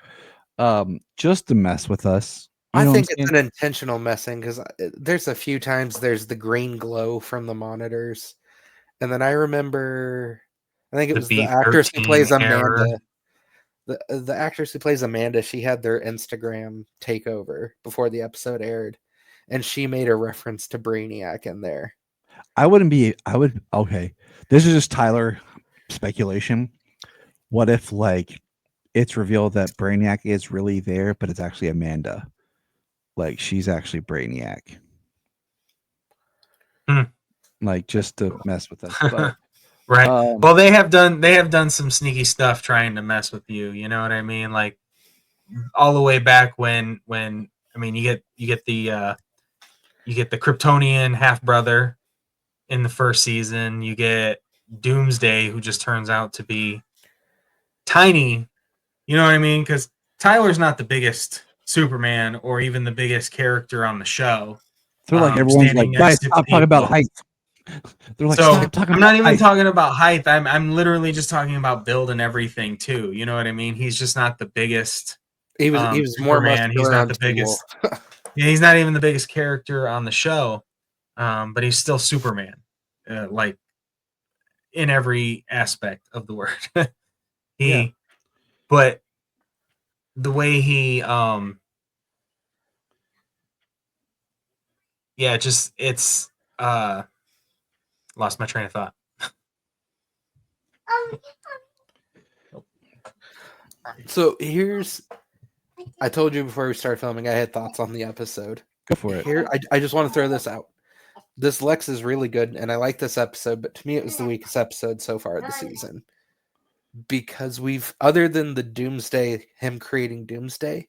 just to mess with us. I think it's an intentional messing because there's a few times there's the green glow from the monitors, and then I remember, I think it was the actress who plays Amanda. The actress who plays Amanda, she had their Instagram takeover before the episode aired, and she made a reference to Brainiac in there. Okay. This is just Tyler speculation. What if like it's revealed that Brainiac is really there, but it's actually Amanda? Like she's actually Brainiac. Like just to mess with us. But, right. Well, they have done some sneaky stuff trying to mess with you. You know what I mean? Like all the way back when I mean you get the Kryptonian half brother in the first season. You get Doomsday, who just turns out to be tiny. You know what I mean? Because Tyler's not the biggest Superman or even the biggest character on the show. They're like everyone's like, guys, stop talking about height. They're like, so I'm not even talking about height. I'm literally just talking about build and everything too. You know what I mean? He's just not the biggest. He was more muscular. He's not the biggest. Yeah, he's not even the biggest character on the show, but he's still Superman, like in every aspect of the word. But the way he, it's lost my train of thought. So I told you before we started filming, I had thoughts on the episode. Go for it. Here, I just want to throw this out. This Lex is really good, and I like this episode, but to me, it was the weakest episode so far of the season. Because other than the Doomsday, him creating Doomsday,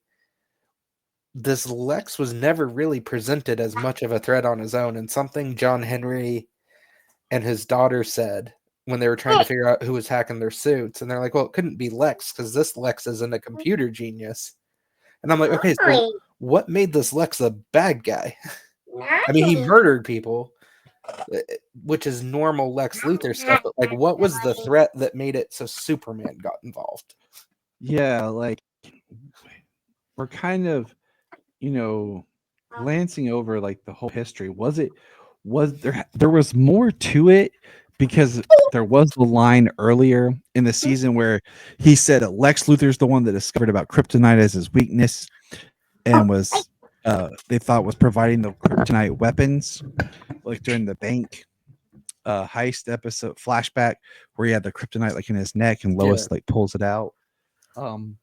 this Lex was never really presented as much of a threat on his own, and something John Henry and his daughter said when they were trying to figure out who was hacking their suits, and they're like, well, it couldn't be Lex, because this Lex isn't a computer genius. And I'm like, okay, so what made this Lex a bad guy? I mean, he murdered people, which is normal Lex Luthor stuff, but like, what was the threat that made it so Superman got involved? Yeah, like we're kind of, glancing over like the whole history. There was more to it, because there was the line earlier in the season where he said Lex Luthor's the one that discovered about kryptonite as his weakness, and was they thought was providing the kryptonite weapons, like during the bank heist episode flashback where he had the kryptonite like in his neck and Lois like pulls it out. And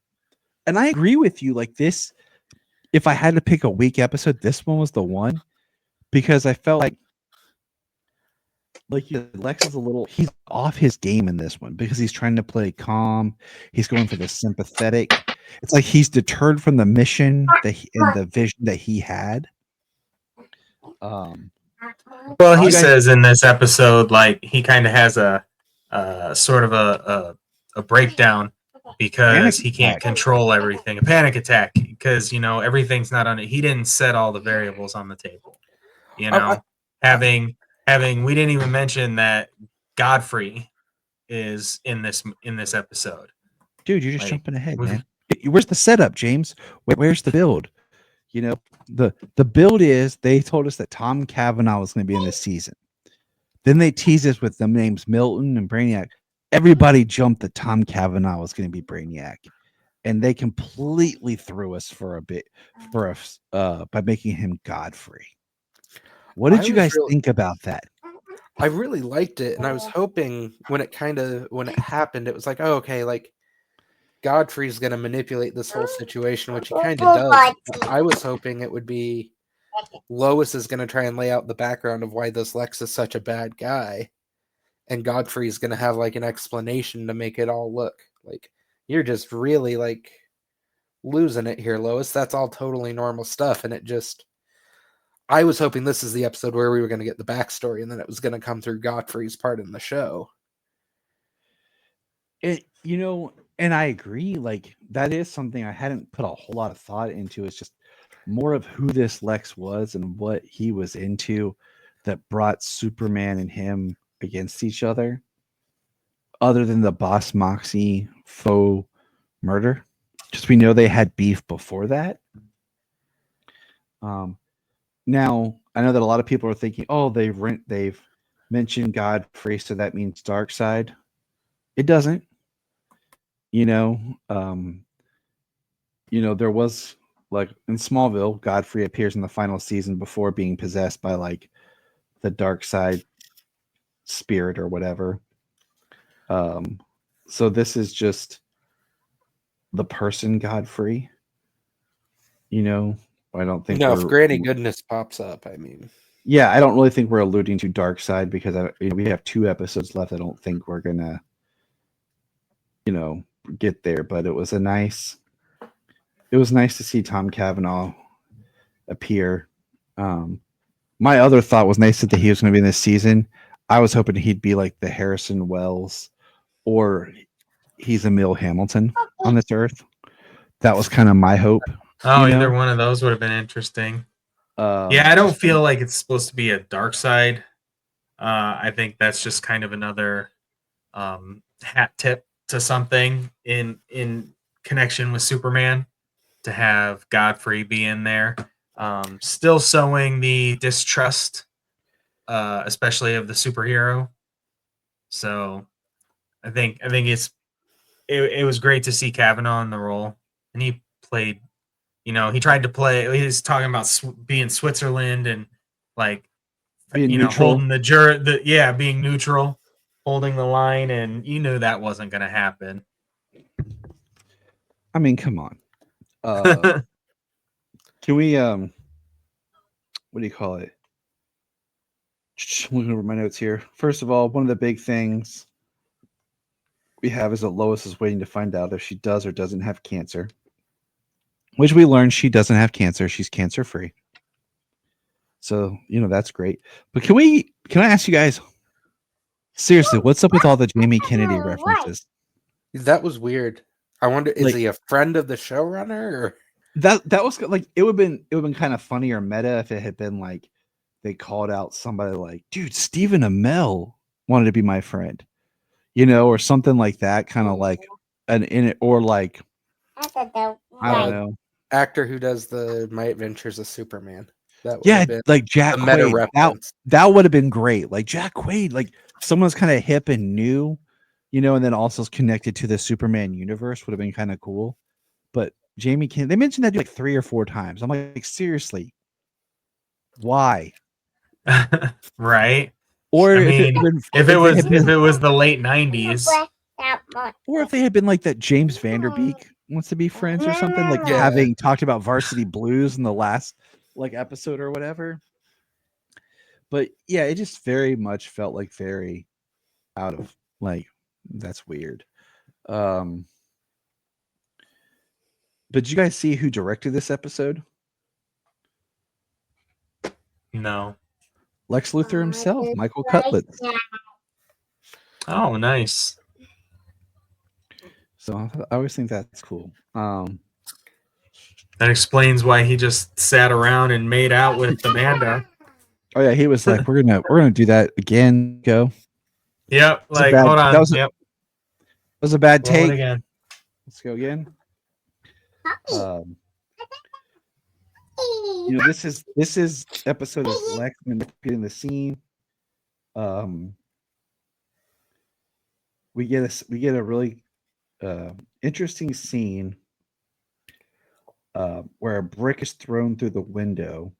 I agree with you. Like this, if I had to pick a weak episode, this one was the one, because I felt like Lex is he's off his game in this one because he's trying to play calm. He's going for the sympathetic. It's like he's deterred from the mission and the vision that he had. Well, he says in this episode, like he kind of has a sort of a breakdown because he can't control everything, a panic attack, because everything's not on it. He didn't set all the variables on the table. Having we didn't even mention that Godfrey is in this episode. Dude, you're just jumping ahead, man. where's the setup, James? Where's the build? You know, the build is they told us that Tom Cavanaugh was going to be in this season. Then they teased us with the names Milton and Brainiac. Everybody jumped that Tom Cavanaugh was going to be Brainiac, and they completely threw us for a bit by making him Godfrey. What did you guys think about that? I really liked it, and I was hoping when it happened, it was like, oh, okay, like Godfrey's going to manipulate this whole situation, which he kind of does. I was hoping it would be Lois is going to try and lay out the background of why this Lex is such a bad guy, and Godfrey's going to have like an explanation to make it all look like you're just really like losing it here, Lois. That's all totally normal stuff, and I was hoping this is the episode where we were going to get the backstory, and then it was going to come through Godfrey's part in the show. And I agree. Like, that is something I hadn't put a whole lot of thought into. It's just more of who this Lex was and what he was into that brought Superman and him against each other, other than the Boss Moxie faux murder. Just we know they had beef before that. Now, I know that a lot of people are thinking, oh, they've mentioned Godfrey, so that means Darkseid. It doesn't. There was, like, in Smallville, Godfrey appears in the final season before being possessed by, like, the Darkseid spirit or whatever. So this is just the person Godfrey. I don't think. No, if Granny Goodness pops up, I mean. Yeah, I don't really think we're alluding to Darkseid because we have 2 episodes left. I don't think we're gonna, get there. But it was nice to see Tom Cavanaugh appear. My other thought was nice that he was going to be in this season. I was hoping he'd be like the Harrison Wells, or he's Emil Hamilton on this Earth. That was kind of my hope. Oh, either one of those would have been interesting. Yeah, I don't feel like it's supposed to be a Darkseid. I think that's just kind of another hat tip to something in connection with Superman, to have Godfrey be in there. Still sowing the distrust, especially of the superhero. So I think it was great to see Cavanaugh in the role, and he played. He tried to play. He was talking about being Switzerland and like, being neutral. Holding being neutral, holding the line, and you knew that wasn't going to happen. I mean, come on. Can we? What do you call it? Looking over my notes here. First of all, one of the big things we have is that Lois is waiting to find out if she does or doesn't have cancer. Which we learned she doesn't have cancer. She's cancer free. So, that's great. But can I ask you guys, seriously, what's up with all the Jamie Kennedy references? That was weird. I wonder, is he a friend of the showrunner? Or? That was like, it would have been kind of funny or meta if it had been like they called out somebody like, dude, Stephen Amell wanted to be my friend, or something like that, kind of like or like, I don't know. Actor who does the My Adventures of Superman. Like Jack Quaid. That would have been great. Like Jack Quaid, like someone's kind of hip and new, and then also connected to the Superman universe would have been kind of cool. But Jamie Kennedy, they mentioned that like 3 or 4 times. I'm like, seriously, why? Right? Or if it was the late 90s, or if they had been like that James Vanderbeek wants to be friends or something, like having talked about Varsity Blues in the last like episode or whatever. But yeah, it just very much felt like very out of like, that's weird. But did you guys see who directed this episode? No. Lex Luthor himself, Michael Cutlitz. Oh, nice. So I always think that's cool. That explains why he just sat around and made out with Amanda. Oh yeah, he was like, "We're gonna do that again." Go. Yep. Like, hold on. That was a bad take. Again. Let's go again. This episode is Lex manipulating the scene. We get a really interesting scene where a brick is thrown through the window,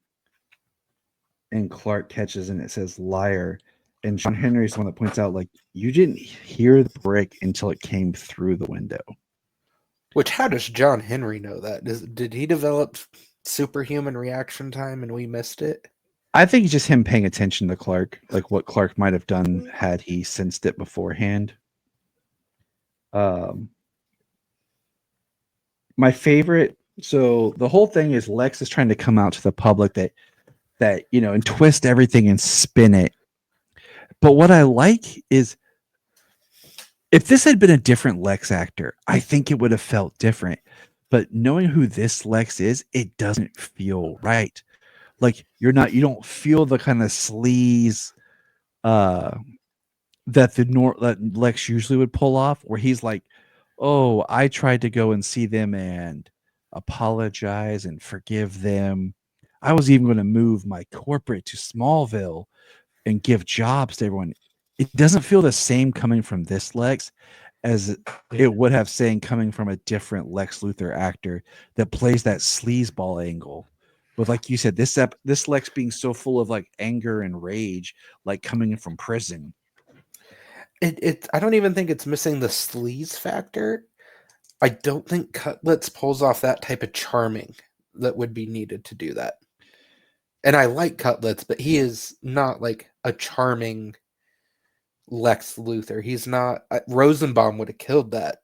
and Clark catches and it says "liar," and John Henry is the one that points out, like, you didn't hear the brick until it came through the window. Which, how does John Henry know that? Did he develop superhuman reaction time and we missed it? I think it's just him paying attention to Clark, like what Clark might have done had he sensed it beforehand. My favorite, so the whole thing is Lex is trying to come out to the public that and twist everything and spin it. But what I like is, if this had been a different Lex actor, I think it would have felt different. But knowing who this Lex is, it doesn't feel right. Like you don't feel the kind of sleaze that Lex usually would pull off, where he's like, "Oh, I tried to go and see them and apologize and forgive them. I was even going to move my corporate to Smallville and give jobs to everyone." It doesn't feel the same coming from this Lex as it would have saying coming from a different Lex Luthor actor that plays that sleazeball angle. But like you said, this Lex being so full of like anger and rage, like coming in from prison. I don't even think it's missing the sleaze factor. I don't think Cutlets pulls off that type of charming that would be needed to do that. And I like Cutlets, but he is not like a charming Lex Luthor. He's not. Rosenbaum would have killed that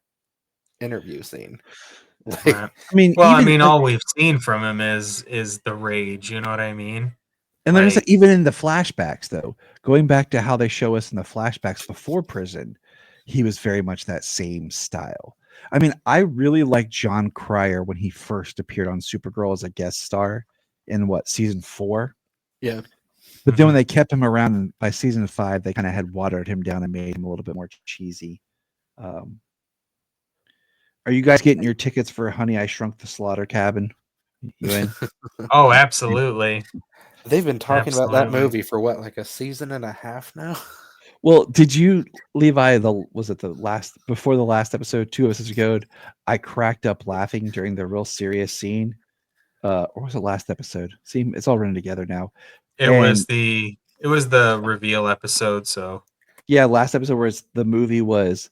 interview scene. I mean, all we've seen from him is the rage. You know what I mean? And there's even in the flashbacks, though, going back to how they show us in the flashbacks before prison, he was very much that same style. I mean, I really like John Cryer when he first appeared on Supergirl as a guest star in season 4. Yeah. But then when they kept him around by season 5, they kind of had watered him down and made him a little bit more cheesy. Are you guys getting your tickets for Honey, I Shrunk the Slaughter Cabin? You in? Oh, absolutely. They've been talking about that movie for what, like a season and a half now? Well, did you, Levi, before the last episode, 2 episodes ago, I cracked up laughing during the real serious scene. Or was it last episode? See, it's all running together now. It was the reveal episode, so. Yeah, last episode where the movie was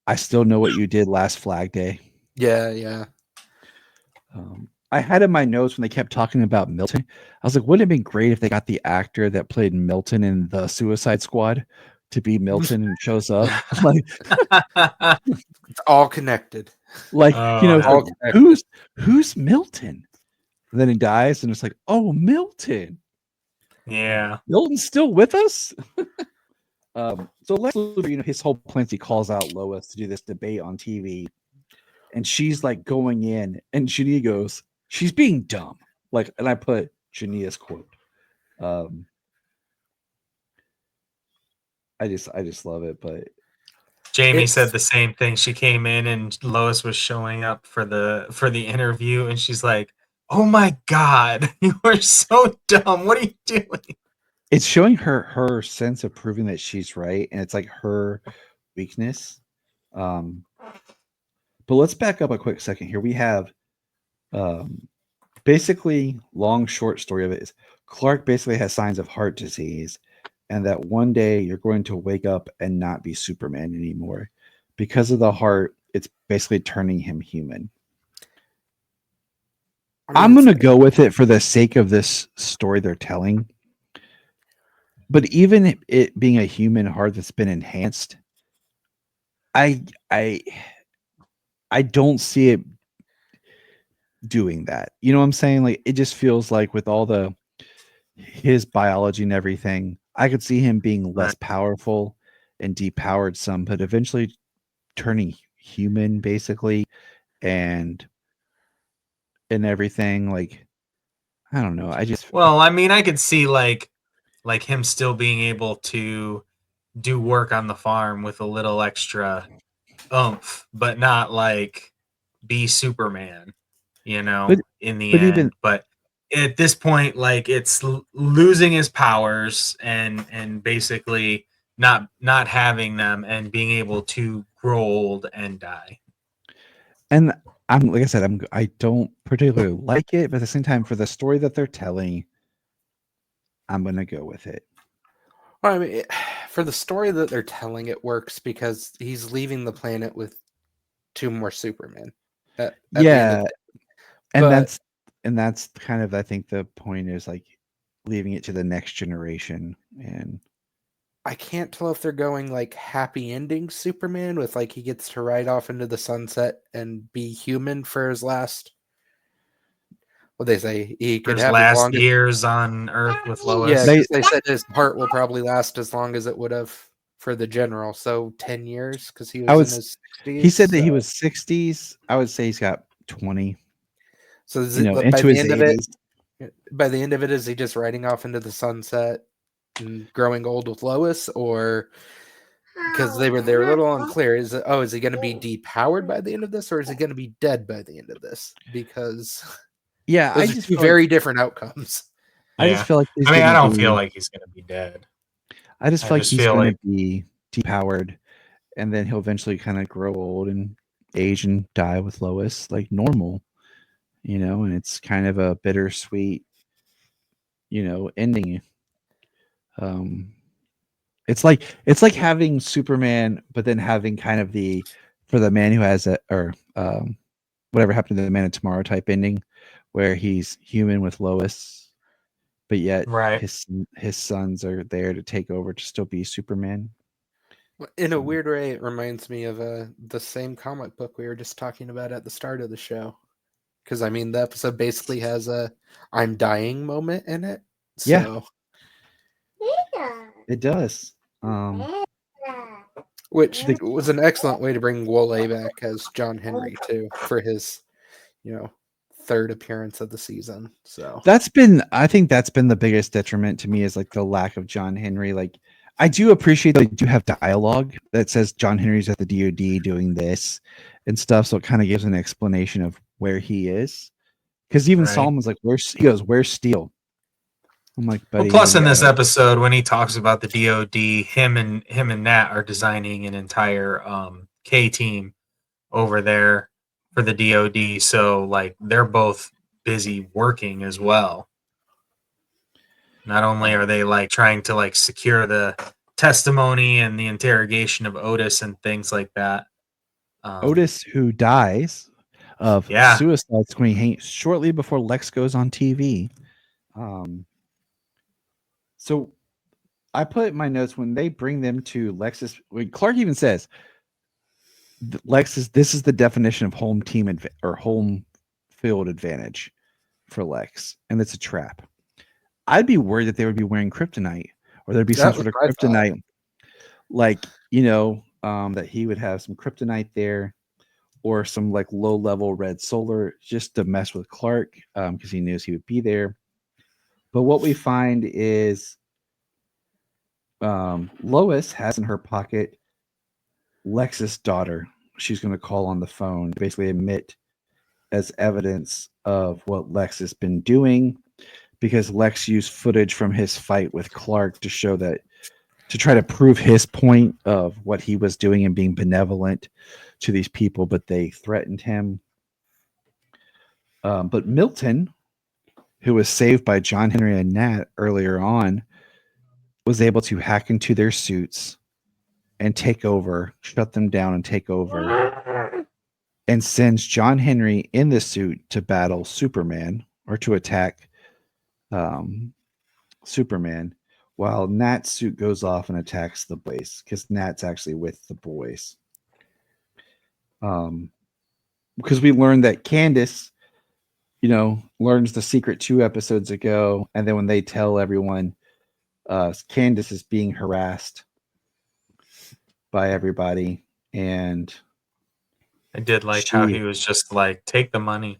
I Still Know What You Did Last Flag Day. Yeah. I had in my notes when they kept talking about Milton. I was like, wouldn't it have been great if they got the actor that played Milton in the Suicide Squad to be Milton and shows up? Like, it's all connected. Like, who's Milton? And then he dies, and it's like, oh, Milton. Yeah. Milton's still with us? So Lex Luthor, his whole plan is he calls out Lois to do this debate on TV. And she's like going in, and Jania goes, she's being dumb. Like, and I put Jania's quote. I just love it. But Jamie said the same thing. She came in and Lois was showing up for the interview, and she's like, "Oh my God, you are so dumb. What are you doing?" It's showing her sense of proving that she's right, and it's like her weakness. But let's back up a quick second here. We have basically long short story of it is Clark basically has signs of heart disease, and that one day you're going to wake up and not be Superman anymore. Because of the heart, it's basically turning him human. I'm going to go with it for the sake of this story they're telling. But even it being a human heart that's been enhanced, I don't see it doing that. You know what I'm saying? Like, it just feels like with all his biology and everything, I could see him being less powerful and depowered some, but eventually turning human basically and everything. Like, I don't know. I could see like him still being able to do work on the farm with a little extra oomph, but not like be Superman. in the but end. But at this point, like, it's losing his powers and basically not having them and being able to grow old and die. And like I said, I don't particularly like it, but at the same time, for the story that they're telling, I'm gonna go with it. Well, I mean, for the story that they're telling, it works because he's leaving the planet with 2 more Supermen. At the end of it. And that's kind of, I think the point is like leaving it to the next generation. And I can't tell if they're going like happy ending Superman with like he gets to ride off into the sunset and be human for his last. What they say he could His have last as long years on Earth with Lois. Yeah, because they said his part will probably last as long as it would have for the general. So 10 years because he was in his 60s. He said that he was 60s. I would say he's got 20. So is into by his the end 80s. of it, by the end of it, is he just riding off into the sunset and growing old with Lois, or because they were a little unclear? Is he going to be depowered by the end of this, or is he going to be dead by the end of this? Because I just two very different outcomes. I just feel like I don't feel like he's going to be dead. I just feel like he's going to be depowered, and then he'll eventually kind of grow old and age and die with Lois like normal, and it's kind of a bittersweet, ending. It's like having Superman, but then having kind of for the man who has whatever happened to the Man of Tomorrow type ending, where he's human with Lois, but yet his sons are there to take over to still be Superman. In a weird way, it reminds me of the same comic book we were just talking about at the start of the show. Because, I mean, the episode basically has a I'm dying moment in it. So. Yeah. It does. Which was an excellent way to bring Wole back as John Henry, too, for his, 3rd appearance of the season. So I think that's been the biggest detriment to me, is like the lack of John Henry. Like, I do appreciate that they do have dialogue that says John Henry's at the DoD doing this and stuff, so it kind of gives an explanation of where he is. Because even Solomon's like, where's Steel? I'm like, buddy. Well, plus in this episode, when he talks about the DoD, him and Nat are designing an entire K team over there for the DoD. So like they're both busy working as well. Not only are they like trying to like secure the testimony and the interrogation of Otis and things like that. Otis, who dies of suicide screening shortly before Lex goes on TV. So I put in my notes, when they bring them to Lex's, Clark even says, this is the definition of home team or home field advantage for Lex, and it's a trap. I'd be worried that they would be wearing kryptonite, or there'd be some sort of kryptonite, like, that he would have some kryptonite there, or some like low level red solar, just to mess with Clark, because he knows he would be there. But what we find is Lois has in her pocket Lex's daughter. She's going to call on the phone to basically admit as evidence of what Lex has been doing, because Lex used footage from his fight with Clark to show that, to try to prove his point of what he was doing and being benevolent to these people, but they threatened him. But Milton, who was saved by John Henry and Nat earlier on, was able to hack into their suits and take over, shut them down and take over, and sends John Henry in the suit to battle Superman, or to attack Superman, while Nat's suit goes off and attacks the boys, because Nat's actually with the boys. Because we learned that Candace, learns the secret 2 episodes ago, and then when they tell everyone, Candace is being harassed by everybody, and I did like how he was just like, take the money.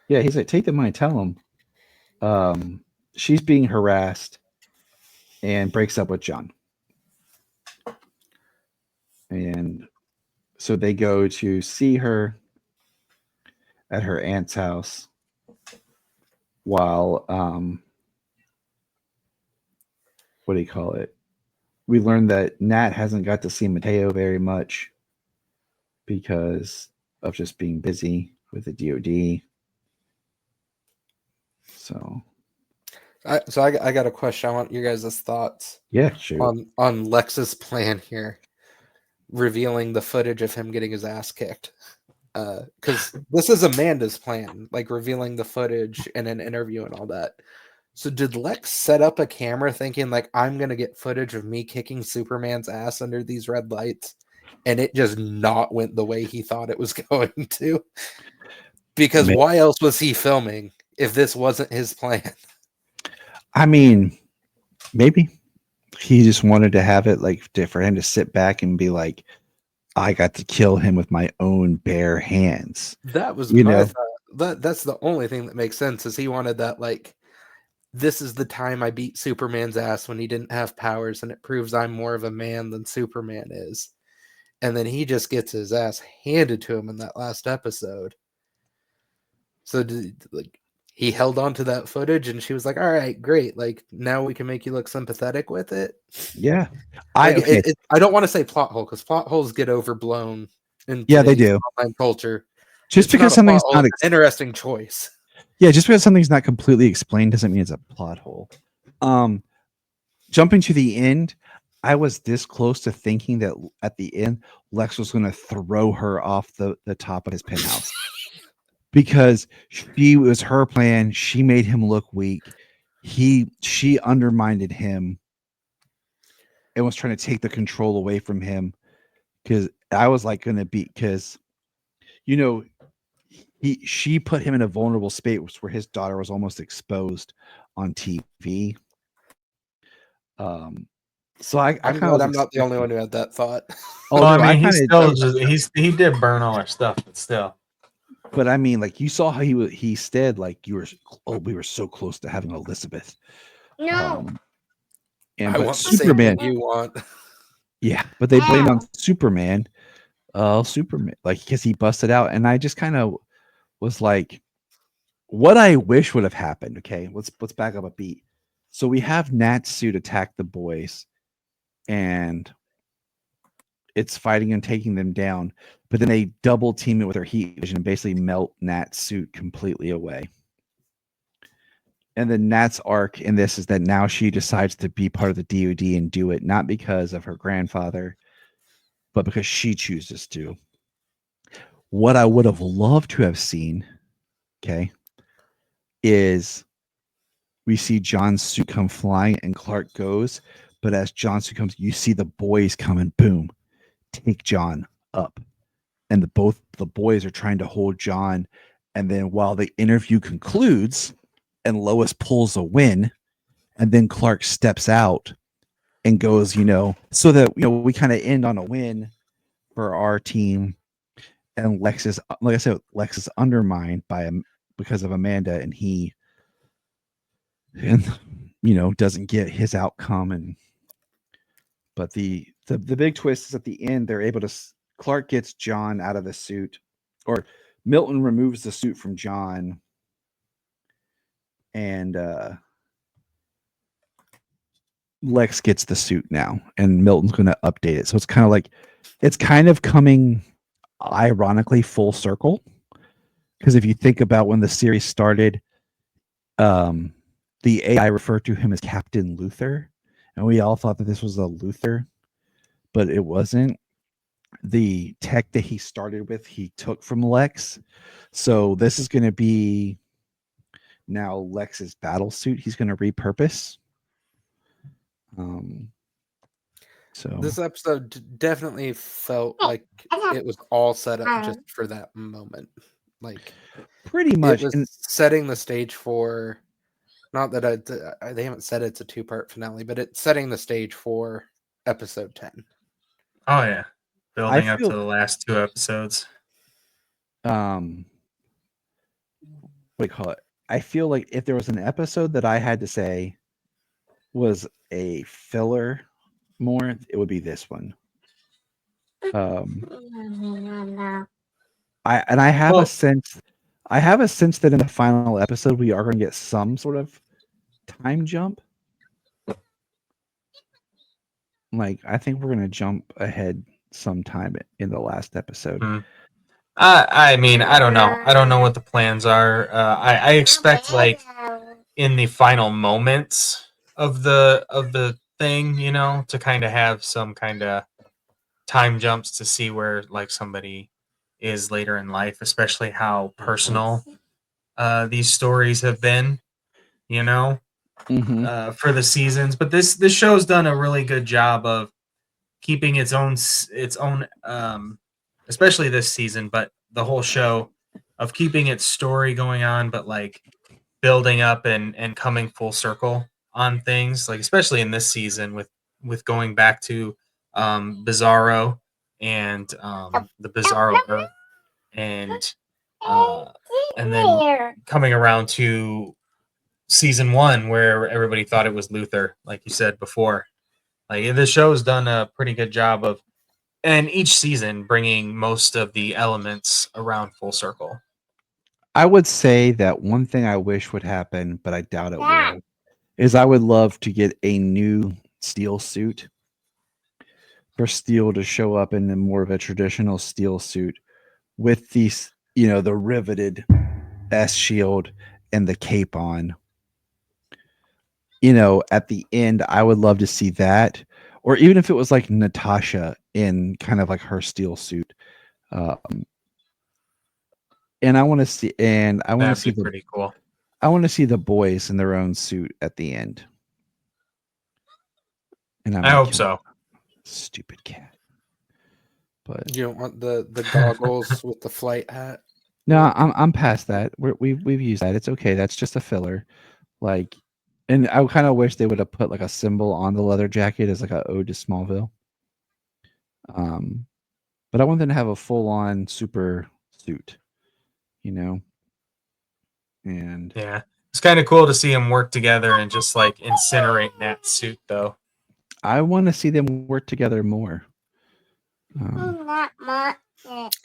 Yeah, he's like, take the money, tell him. She's being harassed and breaks up with John. And so they go to see her, at her aunt's house while what do you call it? We learned that Nat hasn't got to see Mateo very much because of just being busy with the DoD. So I got a question. I want your guys' thoughts. Yeah, sure. On Lex's plan here, revealing the footage of him getting his ass kicked. Because this is Amanda's plan, like revealing the footage in an interview and all that. So did Lex set up a camera thinking like I'm gonna get footage of me kicking Superman's ass under these red lights, and it just not went the way he thought it was going to? Because why else was he filming if this wasn't his plan? I mean, maybe he just wanted to have it like for him to sit back and be like, I got to kill him with my own bare hands. That was my thought. That's the only thing that makes sense is he wanted that like, this is the time I beat Superman's ass when he didn't have powers, and it proves I'm more of a man than Superman is. And then he just gets his ass handed to him in that last episode. So he held on to that footage, and she was like, all right, great. Like, now we can make you look sympathetic with it. Yeah. I don't want to say plot hole because plot holes get overblown in they do. online culture. Just because something's not an interesting choice. Yeah, just because something's not completely explained doesn't mean it's a plot hole. Jumping to the end, I was this close to thinking that at the end, Lex was going to throw her off the top of his penthouse. Because it was her plan. She made him look weak. She undermined him and was trying to take the control away from him. Because I was like going to be, because, you know, she put him in a vulnerable space where his daughter was almost exposed on TV. So I'm not the only one who had that thought. Oh, well, no, I mean, he did burn all our stuff, but still. But I mean, like you saw how he said, like we were so close to having Elizabeth. No. And but Superman, you want? Yeah, but they blame on Superman. Superman, like because he busted out, and I just kind of was like, what I wish would have happened. Okay, let's back up a beat. So we have Nat's suit attack the boys, and it's fighting and taking them down. But then they double team it with their heat vision and basically melt Nat's suit completely away. And then Nat's arc in this is that now she decides to be part of the DoD and do it not because of her grandfather, but because she chooses to. What I would have loved to have seen, okay, is we see John's suit come flying and Clark goes, but as John's suit comes, you see the boys come and boom, take John up. And both the boys are trying to hold John. And then while the interview concludes and Lois pulls a win, and then Clark steps out and goes, so that, we kind of end on a win for our team. And Lex is, like I said, Lex is undermined because of Amanda, and he, doesn't get his outcome. But the big twist is at the end, they're able to, Clark gets John out of the suit, or Milton removes the suit from John, and Lex gets the suit now, and Milton's going to update it. So it's kind of coming ironically full circle, because if you think about when the series started, the AI referred to him as Captain Luthor, and we all thought that this was a Luthor, but it wasn't. The tech that he started with, he took from Lex. So this is going to be now Lex's battle suit. He's going to repurpose. So this episode definitely felt like it was all set up just for that moment. Like pretty much, it was setting the stage for. Not that they haven't said it's a 2-part finale, but it's setting the stage for episode 10. Oh yeah. Building up to the last 2 episodes. What do you call it? I feel like if there was an episode that I had to say was a filler more, it would be this one. I have a sense I have a sense that in the final episode we are going to get some sort of time jump. Like, I think we're going to jump ahead sometime in the last episode. I mean, I don't know. I don't know what the plans are. I expect like in the final moments of the thing, you know, to kind of have some kind of time jumps to see where like somebody is later in life, especially how personal these stories have been, you know, for the seasons. But this show's done a really good job of keeping its own especially this season, but the whole show of keeping its story going on, but like building up and coming full circle on things, like especially in this season with going back to Bizarro and the Bizarro Earth, and then coming around to season 1 where everybody thought it was Luther, like you said before. Like the show's done a pretty good job of, and each season bringing most of the elements around full circle. I would say that one thing I wish would happen, but I doubt it will, is I would love to get a new Steel suit for Steel to show up in more of a traditional Steel suit with these, you know, the riveted S shield and the cape on. You know, at the end, I would love to see that, or even if it was like Natasha in kind of like her Steel suit. And I want to see, Pretty cool. I want to see the boys in their own suit at the end. And I hope so. Stupid cat. But you don't want the goggles with the flight hat. No, I'm past that. We've used that. It's okay. That's just a filler. Like, and I kind of wish they would have put like a symbol on the leather jacket as like a ode to Smallville. But I want them to have a full on super suit, you know. And yeah, it's kind of cool to see them work together and just like incinerate that suit, though. I want to see them work together more. I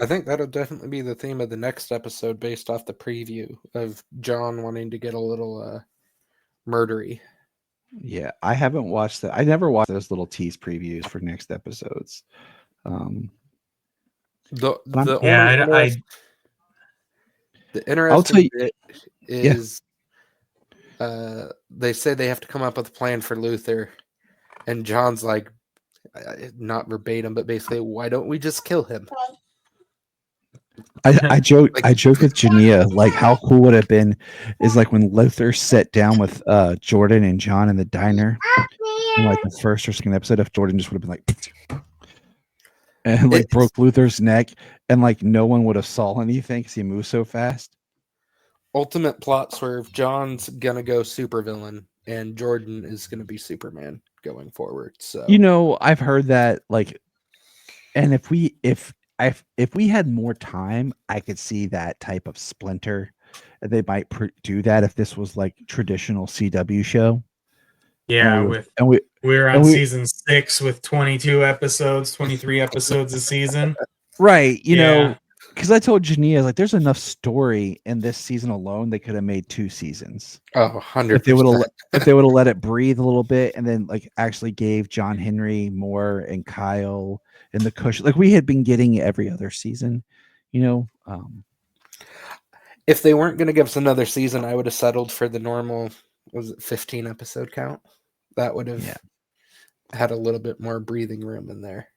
think that'll definitely be the theme of the next episode based off the preview of John wanting to get a little murdery. Yeah, I haven't watched that. I never watched those little tease previews for next episodes. The interesting bit is they say they have to come up with a plan for Luther, and John's like, not verbatim, but basically, why don't we just kill him? I joke with Jania, like how cool would it have been is like when Luther sat down with Jordan and John in the diner in like the first or second episode, if Jordan just would have been like and like broke Luther's neck, and like no one would have saw anything because he moves so fast. Ultimate plot swerve: John's gonna go supervillain, and Jordan is gonna be Superman going forward. So, you know, I've heard that, like, and if we had more time, I could see that type of splinter. They might do that if this was like traditional CW show. Yeah, we were on season 6 with 22 episodes, 23 episodes a season. Right, you know, because I told Jania, like, there's enough story in this season alone. They could have made 2 seasons. Oh, 100%. If they would have let it breathe a little bit, and then like actually gave John Henry more and Kyle and the cushion, like we had been getting every other season, you know. If they weren't going to give us another season, I would have settled for the normal, was it 15 episode count? That would have had a little bit more breathing room in there.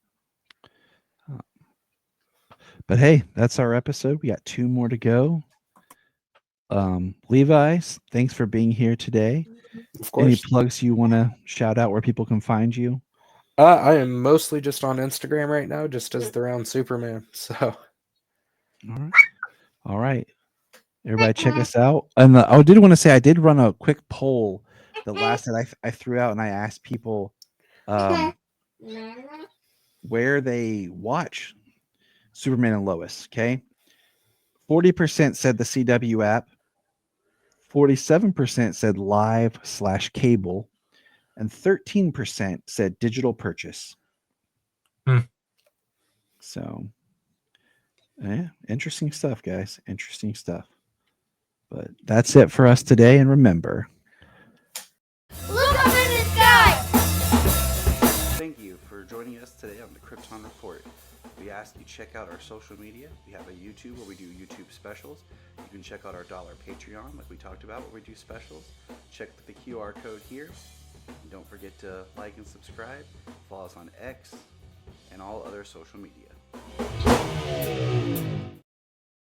But hey, that's our episode. We got 2 more to go. Levi, thanks for being here today. Of course. Any plugs you want to shout out where people can find you? I am mostly just on Instagram right now, just as the round Superman. So, all right. Everybody, check us out. And I did want to say I did run a quick poll the last night. I threw out and I asked people where they watch Superman and Lois. Okay, 40% said the CW app. 47% said live/cable, and 13% said digital purchase. So, yeah, interesting stuff, guys. Interesting stuff. But that's it for us today. And remember, look up in the sky! Thank you for joining us today on the Krypton Report. We ask you check out our social media. We have a YouTube where we do YouTube specials. You can check out our dollar Patreon, like we talked about, where we do specials. Check the QR code here. And don't forget to like and subscribe. Follow us on X and all other social media.